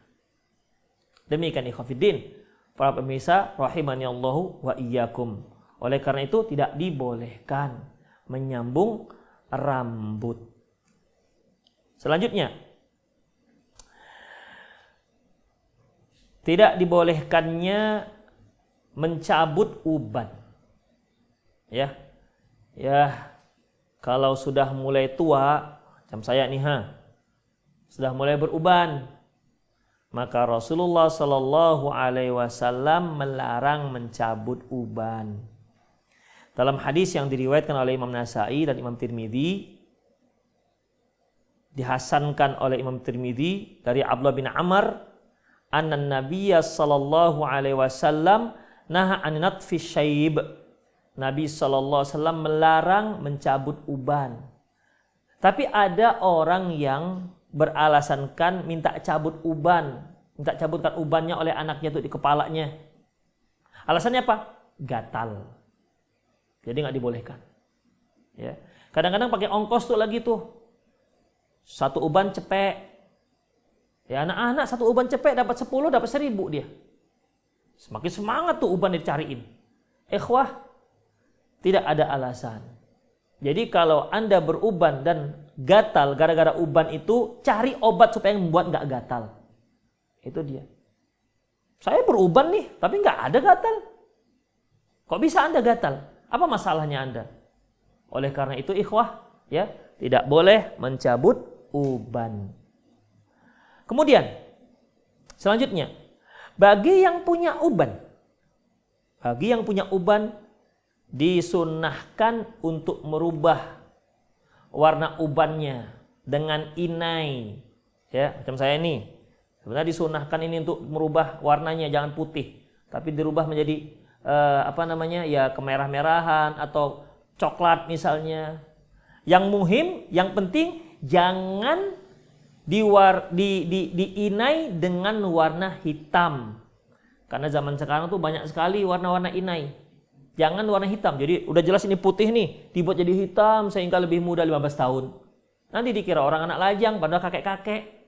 Demikian ikhwatiddin, para pemirsa rahimani Allahu wa iyyakum. Oleh karena itu tidak dibolehkan menyambung rambut. Selanjutnya, tidak dibolehkannya mencabut uban. Ya. Kalau sudah mulai tua, macam saya nih sudah mulai beruban, maka Rasulullah sallallahu alaihi wasallam melarang mencabut uban. Dalam hadis yang diriwayatkan oleh Imam Nasa'i dan Imam Tirmidzi, dihasankan oleh Imam Tirmidzi dari Abdullah bin Amr, anna Nabiyya sallallahu alaihi wasallam naha an natfi syaib. Nabi sallallahu alaihi wasallam melarang mencabut uban. Tapi ada orang yang beralasankan minta cabutkan ubannya oleh anaknya itu di kepalanya. Alasannya apa? Gatal. Jadi nggak dibolehkan. Ya. Kadang-kadang pakai ongkos tuh lagi tuh. Satu uban cepek. Ya, anak-anak satu uban cepek dapat 10, dapat 1000 dia. Semakin semangat tuh uban dicariin. Ikhwah, tidak ada alasan. Jadi kalau Anda beruban dan gatal gara-gara uban itu, cari obat supaya membuat nggak gatal. Itu dia. Saya beruban nih, tapi nggak ada gatal. Kok bisa Anda gatal? Apa masalahnya Anda? Oleh karena itu ikhwah, ya, tidak boleh mencabut uban. Kemudian, selanjutnya, bagi yang punya uban disunnahkan untuk merubah warna ubannya dengan inai. Ya, macam saya ini. Sebenarnya disunnahkan ini untuk merubah warnanya, jangan putih, tapi dirubah menjadi ya kemerah-merahan atau coklat misalnya. Yang yang penting jangan diinai dengan warna hitam. Karena zaman sekarang tuh banyak sekali warna-warna inai. Jangan warna hitam. Jadi udah jelas ini putih nih, dibuat jadi hitam sehingga lebih muda 15 tahun. Nanti dikira orang anak lajang padahal kakek-kakek.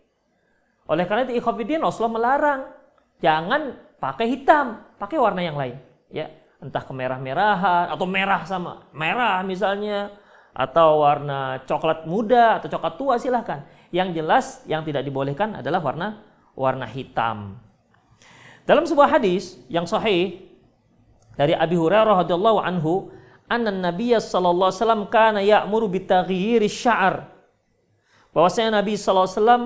Oleh karena itu ikhwatiddin, Rasulullah melarang. Jangan pakai hitam, pakai warna yang lain. Ya, entah kemerah-merahan atau merah sama merah misalnya, atau warna coklat muda atau coklat tua, silahkan. Yang jelas yang tidak dibolehkan adalah warna hitam. Dalam sebuah hadis yang sahih dari Abi Hurairah radhiyallahu anhu, anna Nabiy sallallahu alaihi wasallam kana ya'muru bitaghyiri sya'r. Bahwasanya Nabi sallallahu alaihi wasallam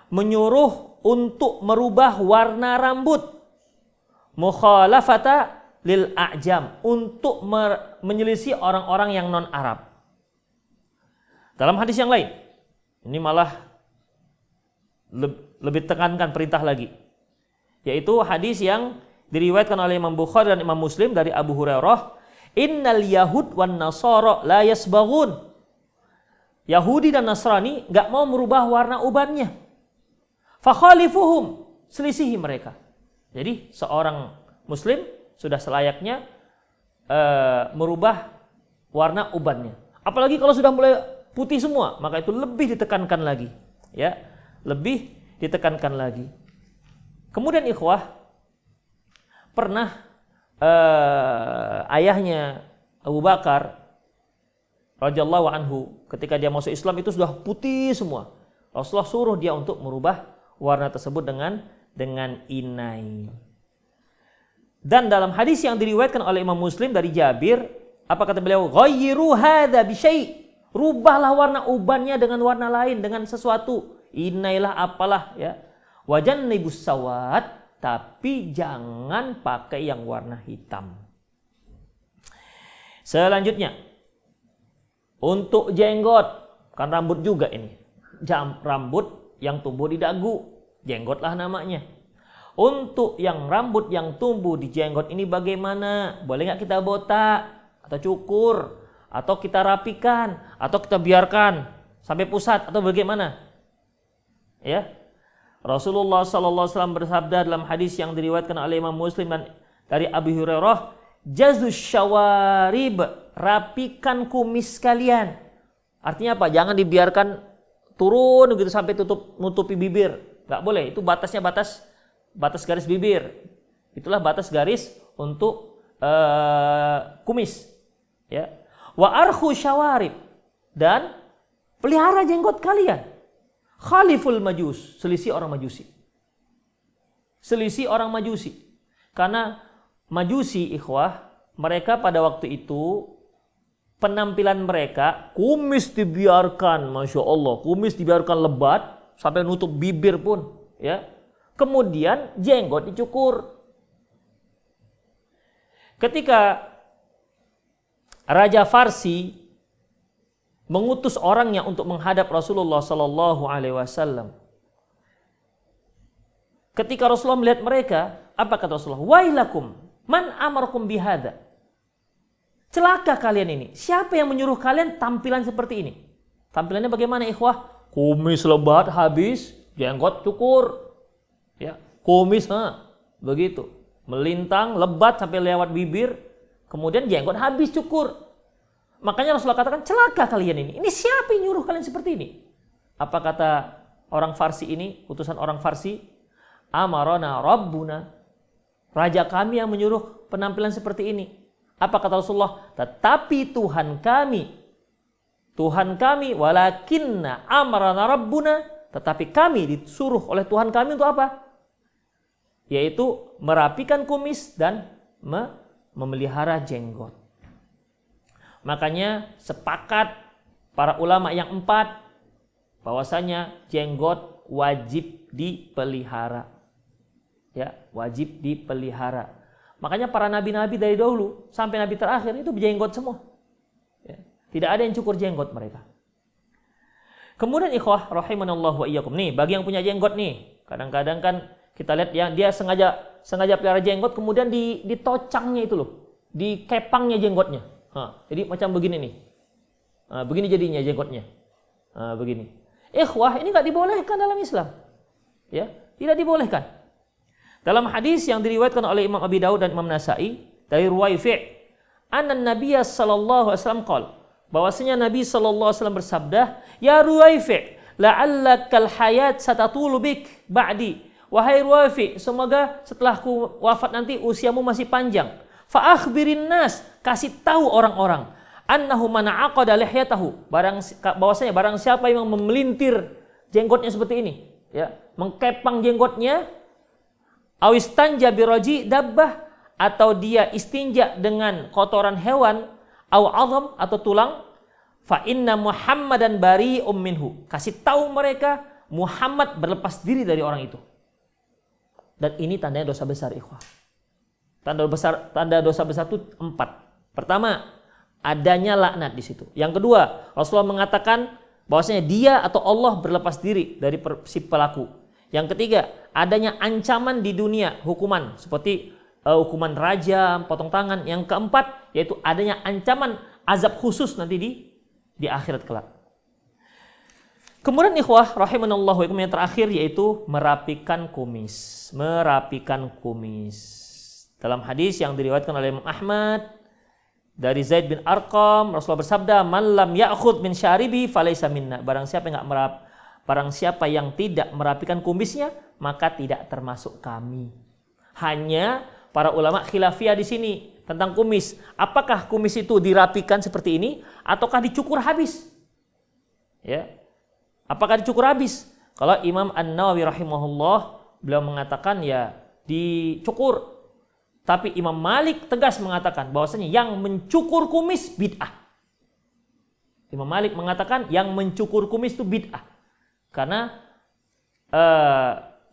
menyuruh untuk merubah warna rambut. Mukhalafata lil a'jam, untuk menyelisih orang-orang yang non Arab. Dalam hadis yang lain, ini malah lebih tekankan perintah lagi, yaitu hadis yang diriwayatkan oleh Imam Bukhari dan Imam Muslim dari Abu Hurairah, innal yahud wan nasara la yasbaghun. Yahudi dan Nasrani enggak mau merubah warna ubannya. Fakhalifuhum, selisihi mereka. Jadi seorang muslim sudah selayaknya merubah warna ubannya. Apalagi kalau sudah mulai putih semua, maka itu lebih ditekankan lagi, ya, lebih ditekankan lagi. Kemudian ikhwah, pernah ayahnya Abu Bakar radhiyallahu anhu ketika dia masuk Islam itu sudah putih semua. Rasulullah suruh dia untuk merubah warna tersebut dengan inai. Dan dalam hadis yang diriwayatkan oleh Imam Muslim dari Jabir, apa kata beliau? Ghayyiru hadza bi syai'. Rubahlah warna ubannya dengan warna lain, dengan sesuatu. Inailah apalah, ya. Wajannibus sawat, tapi jangan pakai yang warna hitam. Selanjutnya, untuk jenggot, kan rambut juga ini. Rambut yang tumbuh di dagu, jenggotlah namanya. Untuk yang rambut yang tumbuh di jenggot ini bagaimana? Boleh nggak kita botak atau cukur? Atau kita rapikan, atau kita biarkan sampai pusat, atau bagaimana? Ya, Rasulullah SAW bersabda dalam hadis yang diriwayatkan oleh Imam Muslim dan dari Abu Hurairah, jazus syawarib, rapikan kumis kalian. Artinya apa? Jangan dibiarkan turun begitu sampai nutupi bibir. Nggak boleh. Itu batasnya batas garis bibir. Itulah batas garis untuk kumis. Ya. Wa arkhu syawarib, dan pelihara jenggot kalian. Khaliful majus, selisih orang majusi. Selisih orang majusi. Karena majusi ikhwah, mereka pada waktu itu penampilan mereka kumis dibiarkan, masya Allah, kumis dibiarkan lebat sampai nutup bibir pun, ya. Kemudian jenggot dicukur. Ketika Raja Farsi mengutus orangnya untuk menghadap Rasulullah Sallallahu Alaihi Wasallam. Ketika Rasulullah melihat mereka, apa kata Rasulullah? Wailakum, man amarkum bihada. Celaka kalian ini. Siapa yang menyuruh kalian tampilan seperti ini? Tampilannya bagaimana ikhwah? Kumis lebat habis, jenggot cukur, ya, kumis begitu, melintang lebat sampai lewat bibir. Kemudian jenggot habis cukur. Makanya Rasulullah katakan, celaka kalian ini. Ini siapa yang nyuruh kalian seperti ini? Apa kata orang Farsi ini, utusan orang Farsi? Amarona Rabbuna. Raja kami yang menyuruh penampilan seperti ini. Apa kata Rasulullah? Tetapi Tuhan kami walakinna amarana rabbuna, tetapi kami disuruh oleh Tuhan kami untuk apa? Yaitu merapikan kumis dan memelihara jenggot. Makanya sepakat para ulama yang 4 bahwasanya jenggot wajib dipelihara. Ya, wajib dipelihara. Makanya para nabi-nabi dari dahulu sampai nabi terakhir itu berjenggot semua. Ya, tidak ada yang cukur jenggot mereka. Kemudian ikhwah rahimanallahu wa iyyakum. Nih, bagi yang punya jenggot nih, kadang-kadang kan kita lihat ya, dia sengaja pelihara jenggot, kemudian ditocangnya itu loh, dikepangnya jenggotnya. Jadi macam begini nih. Begini jadinya jenggotnya. Begini. Ikhwah, ini enggak dibolehkan dalam Islam. Ya, tidak dibolehkan. Dalam hadis yang diriwayatkan oleh Imam Abi Daud dan Imam Nasa'i dari Ruwaifi', anna Nabiyya sallallahu alaihi wasallam qala, bahwasanya Nabi sallallahu alaihi wasallam bersabda, "Ya Ruwaifi', la'allakal hayat satatulu bik ba'di." Wahai Ruwaifi', semoga setelahku wafat nanti usiamu masih panjang. Fa akhbirin nas, kasih tahu orang-orang, annahu man aqada lihyatahu, bahwasanya barang siapa yang memelintir jenggotnya seperti ini, ya, mengkepang jenggotnya, awistanja biraji dabbah, atau dia istinja dengan kotoran hewan, au azam atau tulang, fa inna Muhammadan bari'um minhu, kasih tahu mereka Muhammad berlepas diri dari orang itu. Dan ini tandanya dosa besar, ikhwah. Tanda dosa besar itu 4. Pertama, adanya laknat di situ. Yang kedua, Rasulullah mengatakan bahwasanya dia atau Allah berlepas diri dari si pelaku. Yang ketiga, adanya ancaman di dunia, hukuman seperti hukuman rajam, potong tangan. Yang keempat, yaitu adanya ancaman azab khusus nanti di akhirat kelak. Kemudian ikhwah rahimanallahu wa yang terakhir yaitu merapikan kumis. Merapikan kumis. Dalam hadis yang diriwayatkan oleh Imam Ahmad dari Zaid bin Arqam, Rasulullah bersabda, "Man lam ya'khudh min syaribi falaysa minna." Barang siapa yang tidak merapikan kumisnya, maka tidak termasuk kami. Hanya para ulama khilafiyah di sini tentang kumis. Apakah kumis itu dirapikan seperti ini ataukah dicukur habis? Ya. Apakah dicukur habis? Kalau Imam An-Nawawi rahimahullah, beliau mengatakan ya dicukur. Tapi Imam Malik tegas mengatakan bahwasanya yang mencukur kumis bid'ah. Imam Malik mengatakan yang mencukur kumis itu bid'ah. Karena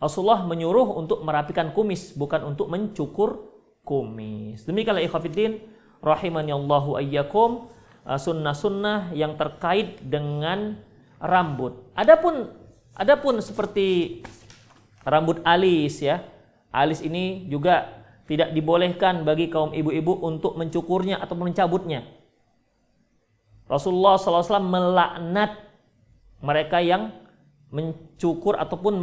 Rasulullah menyuruh untuk merapikan kumis, bukan untuk mencukur kumis. Demikianlah ikhwatiddin rahimanallahu ayyakum, sunnah-sunnah yang terkait dengan rambut. Adapun seperti rambut alis ya. Alis ini juga tidak dibolehkan bagi kaum ibu-ibu untuk mencukurnya atau mencabutnya. Rasulullah SAW melaknat mereka yang mencukur ataupun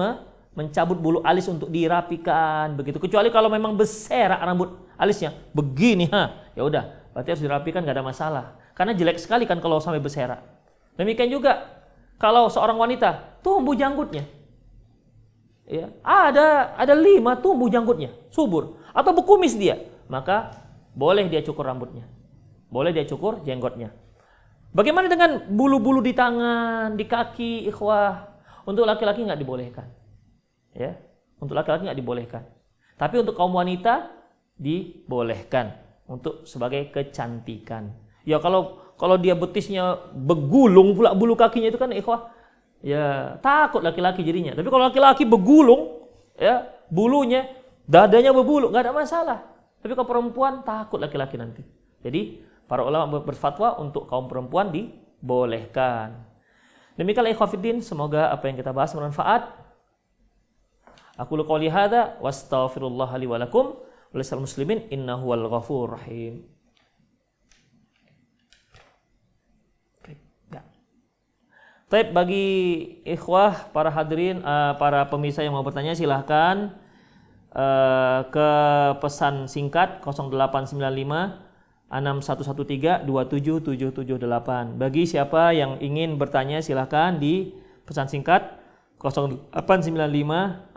mencabut bulu alis untuk dirapikan begitu. Kecuali kalau memang beserak rambut alisnya begini, ya udah, berarti harus dirapikan, gak ada masalah. Karena jelek sekali kan kalau sampai beserak. Demikian juga kalau seorang wanita tumbuh janggutnya, ya, ada 5 tumbuh janggutnya, subur, atau berkumis dia, maka boleh dia cukur rambutnya, boleh dia cukur jenggotnya. Bagaimana dengan bulu-bulu di tangan, di kaki, ikhwah? Untuk laki-laki nggak dibolehkan, ya, untuk laki-laki nggak dibolehkan. Tapi untuk kaum wanita dibolehkan untuk sebagai kecantikan. Ya kalau dia betisnya begulung pula bulu kakinya itu kan, ikhwah, ya takut laki-laki jadinya. Tapi kalau laki-laki begulung, ya bulunya, dadanya berbulu, nggak ada masalah. Tapi kalau perempuan takut laki-laki nanti. Jadi para ulama berfatwa untuk kaum perempuan dibolehkan. Demikianlah ikhwatiddin, semoga apa yang kita bahas bermanfaat. Aqulu qouli hadza wastaghfirullah li wa lakum wa lisal muslimin innahu wal ghafurur rahim. Baik, bagi ikhwah, para hadirin, para pemirsa yang mau bertanya silahkan ke pesan singkat 0895 6113 27778. Bagi siapa yang ingin bertanya silahkan di pesan singkat 0895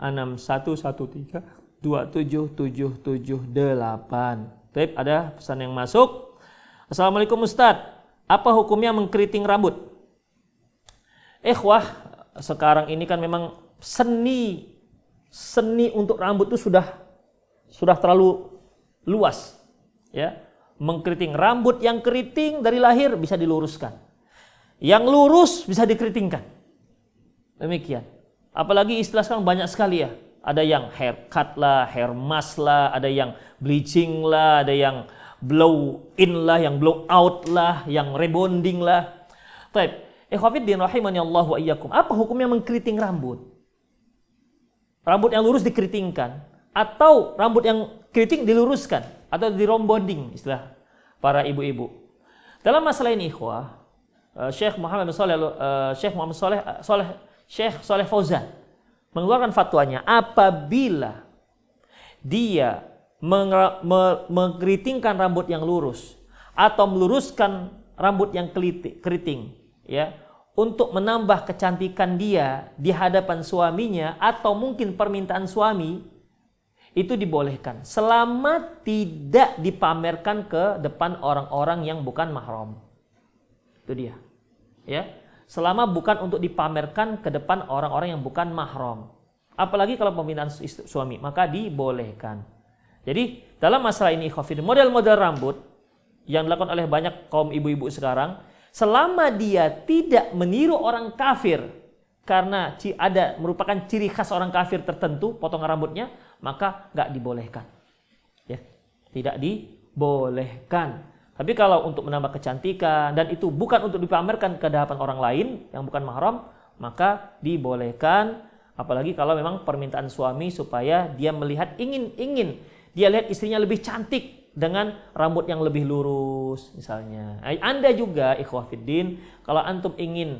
6113 2778. Baik, ada pesan yang masuk. Assalamualaikum Ustadz, apa hukumnya mengkeriting rambut? Ikhwah, sekarang ini kan memang seni untuk rambut itu sudah terlalu luas, ya. Mengkeriting rambut, yang keriting dari lahir bisa diluruskan, yang lurus bisa dikeritingkan. Demikian. Apalagi istilah sekarang banyak sekali ya. Ada yang haircut lah, hair mask lah, ada yang bleaching lah, ada yang blow in lah, yang blow out lah, yang rebonding lah. Baik, ikhwatiddin rahimani Allah wa iyyakum. Apa hukumnya mengkeriting rambut? Rambut yang lurus dikeritingkan atau rambut yang keriting diluruskan atau dirombonding, istilah para ibu-ibu. Dalam masalah ini ikhwah, Syekh Muhammad Shalih Fauzan mengeluarkan fatwanya, apabila dia mengkeritingkan rambut yang lurus atau meluruskan rambut yang keriting, ya, untuk menambah kecantikan dia di hadapan suaminya atau mungkin permintaan suami, itu dibolehkan selama tidak dipamerkan ke depan orang-orang yang bukan mahram. Itu dia, ya. Selama bukan untuk dipamerkan ke depan orang-orang yang bukan mahram. Apalagi kalau permintaan suami, maka dibolehkan. Jadi dalam masalah ini, model-model rambut yang dilakukan oleh banyak kaum ibu-ibu sekarang, selama dia tidak meniru orang kafir, karena ada merupakan ciri khas orang kafir tertentu, potongan rambutnya, maka nggak dibolehkan. Ya, tidak dibolehkan. Tapi kalau untuk menambah kecantikan dan itu bukan untuk dipamerkan ke hadapan orang lain yang bukan mahram, maka dibolehkan. Apalagi kalau memang permintaan suami supaya dia melihat ingin dia lihat istrinya lebih cantik dengan rambut yang lebih lurus misalnya. Anda juga ikhwah fiddin, kalau antum ingin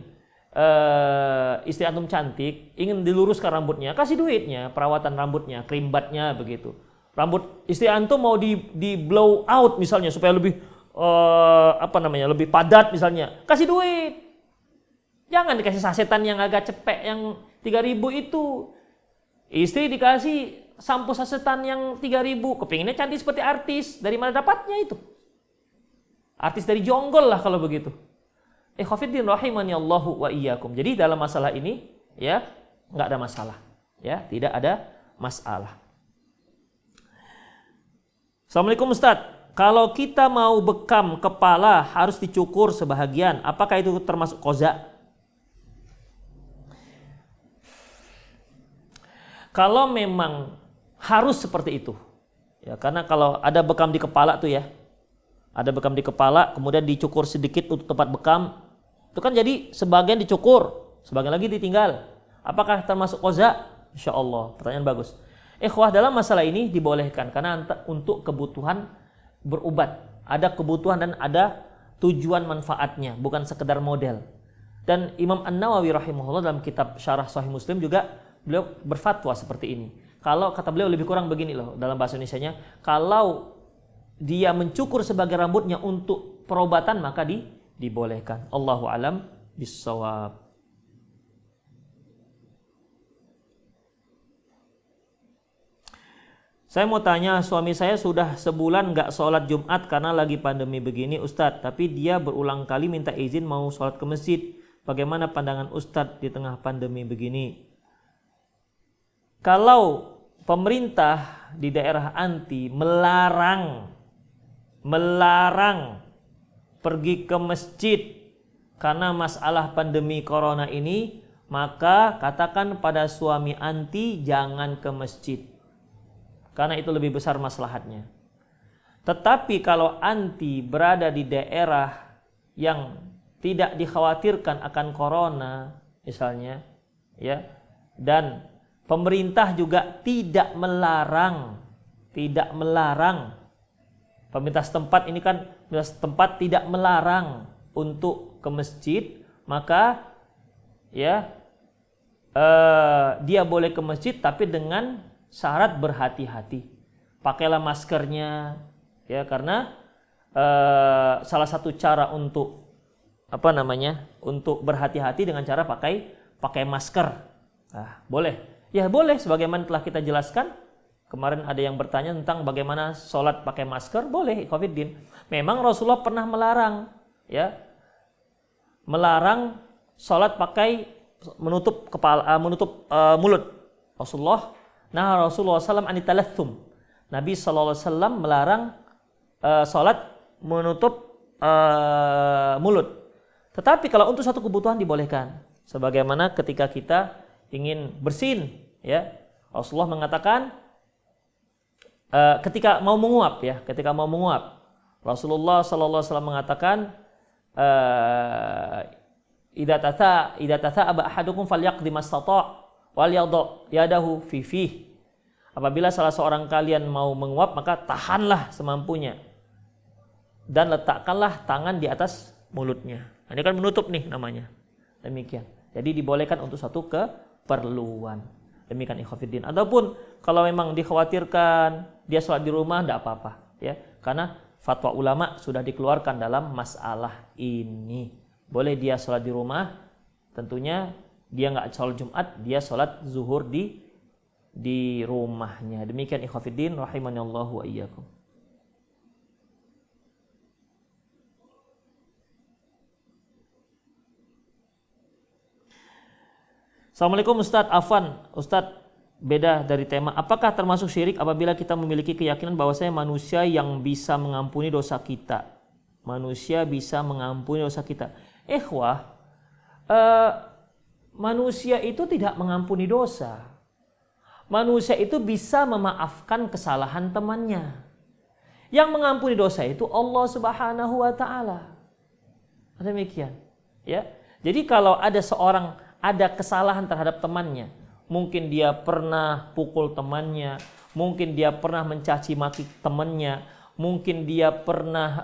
istri antum cantik, ingin diluruskan rambutnya, kasih duitnya, perawatan rambutnya, krimbatnya begitu. Rambut istri antum mau di blow out misalnya supaya lebih lebih padat misalnya, kasih duit. Jangan dikasih sasetan yang agak cepek yang 3.000 itu. Istri dikasih sampo sasetan yang 3.000, kepinginnya cantik seperti artis, dari mana dapatnya itu? Artis dari jonggol lah kalau begitu. Ikhwatiddin rahimani Allahu wa iyyakum. Jadi dalam masalah ini ya enggak ada masalah, ya, tidak ada masalah. Assalamualaikum Ustaz. Kalau kita mau bekam kepala harus dicukur sebahagian, apakah itu termasuk qadha? Kalau memang harus seperti itu, ya, karena kalau ada bekam di kepala tuh ya, ada bekam di kepala kemudian dicukur sedikit untuk tempat bekam, itu kan jadi sebagian dicukur, sebagian lagi ditinggal. Apakah termasuk qadha? Insyaallah, pertanyaan bagus. Ikhwah, dalam masalah ini dibolehkan karena untuk kebutuhan berubat, ada kebutuhan dan ada tujuan manfaatnya, bukan sekedar model. Dan Imam An-Nawawi rahimahullah dalam kitab Syarah Sahih Muslim juga beliau berfatwa seperti ini. Kalau kata beliau lebih kurang begini loh dalam bahasa Indonesianya, kalau dia mencukur sebagai rambutnya untuk perobatan maka dibolehkan. Allahu alam bissawab. Saya mau tanya, suami saya sudah sebulan nggak sholat Jumat karena lagi pandemi begini Ustadz, tapi dia berulang kali minta izin mau sholat ke masjid. Bagaimana pandangan Ustadz di tengah pandemi begini? Kalau pemerintah di daerah anti melarang pergi ke masjid karena masalah pandemi corona ini, maka katakan pada suami anti jangan ke masjid, karena itu lebih besar maslahatnya. Tetapi kalau anti berada di daerah yang tidak dikhawatirkan akan corona misalnya, ya, dan pemerintah juga tidak melarang, pemerintah setempat ini kan, pemerintah setempat tidak melarang untuk ke masjid, maka ya dia boleh ke masjid tapi dengan syarat berhati-hati. Pakailah maskernya, ya, karena salah satu cara untuk untuk berhati-hati dengan cara pakai masker. Boleh. Ya boleh, sebagaimana telah kita jelaskan Kemarin ada yang bertanya tentang bagaimana sholat pakai masker. Boleh, ikhwatiddin. Memang Rasulullah pernah melarang, ya, melarang sholat pakai menutup kepala, mulut. Rasulullah SAW anitalathum. Nabi SAW melarang sholat menutup mulut. Tetapi kalau untuk satu kebutuhan dibolehkan. Sebagaimana ketika kita ingin bersin, ya, Rasulullah mengatakan ketika mau menguap, Rasulullah SAW mengatakan idza tatha'aba ahadukum falyaqdi mastata' wal yadha yadahu fi fihi. Apabila salah seorang kalian mau menguap, maka tahanlah semampunya dan letakkanlah tangan di atas mulutnya. Ini kan menutup nih namanya. Demikian. Jadi dibolehkan untuk satu keperluan. Demikian ikhwatiddin. Ataupun kalau memang dikhawatirkan dia sholat di rumah, tidak apa-apa, ya, karena fatwa ulama sudah dikeluarkan dalam masalah ini. Boleh dia sholat di rumah, tentunya dia nggak sholat Jumat, dia sholat zuhur di rumahnya. Demikian ikhwatiddin rahimanallahu wa iyyakum. Assalamualaikum Ustadz Afwan. Ustadz, beda dari tema. Apakah termasuk syirik apabila kita memiliki keyakinan bahwasanya manusia yang bisa mengampuni dosa kita? Manusia bisa mengampuni dosa kita. Manusia itu tidak mengampuni dosa. Manusia itu bisa memaafkan kesalahan temannya. Yang mengampuni dosa itu Allah Subhanahu wa taala. Demikian, ya. Jadi kalau ada kesalahan terhadap temannya, mungkin dia pernah pukul temannya, mungkin dia pernah mencaci maki temannya, mungkin dia pernah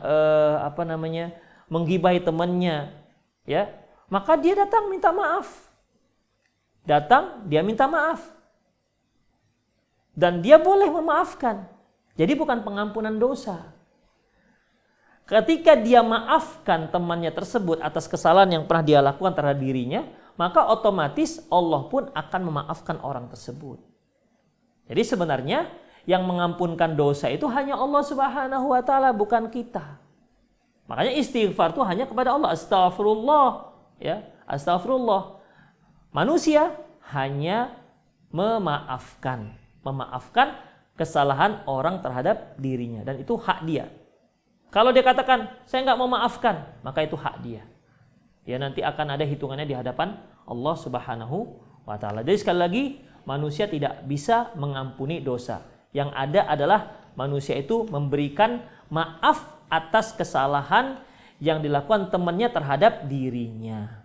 menggibahi temannya, ya, maka dia datang minta maaf. Dia minta maaf. Dan dia boleh memaafkan. Jadi bukan pengampunan dosa. Ketika dia maafkan temannya tersebut atas kesalahan yang pernah dia lakukan terhadap dirinya, maka otomatis Allah pun akan memaafkan orang tersebut. Jadi sebenarnya yang mengampunkan dosa itu hanya Allah Subhanahu wa taala, bukan kita. Makanya istighfar itu hanya kepada Allah. Astagfirullah, ya, astagfirullah. Manusia hanya memaafkan kesalahan orang terhadap dirinya, dan itu hak dia. Kalau dia katakan saya nggak mau maafkan, maka itu hak dia. Ya, nanti akan ada hitungannya di hadapan Allah Subhanahu wa taala. Jadi sekali lagi, manusia tidak bisa mengampuni dosa. Yang ada adalah manusia itu memberikan maaf atas kesalahan yang dilakukan temannya terhadap dirinya.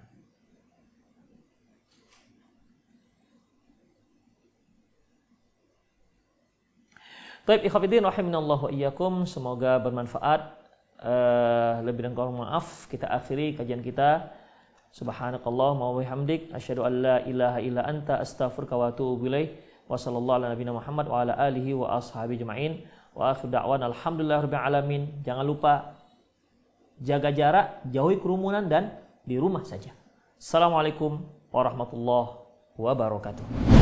Baik, ikhwatiddin rahimanallahu wa iyyakum, semoga bermanfaat. Lebih dan kurang maaf, kita akhiri kajian kita. Subhanakallahumma wa bihamdik, asyhadu an la ilaha illa anta, astaghfiruka wa atubu ilaik. Wa sallallahu ala nabiyina Muhammad wa ala alihi wa ashabihi ajma'in. Wa akhiru da'wana alhamdulillahirabbil alamin. Jangan lupa jaga jarak, jauhi kerumunan, dan di rumah saja. Assalamualaikum warahmatullahi wabarakatuh.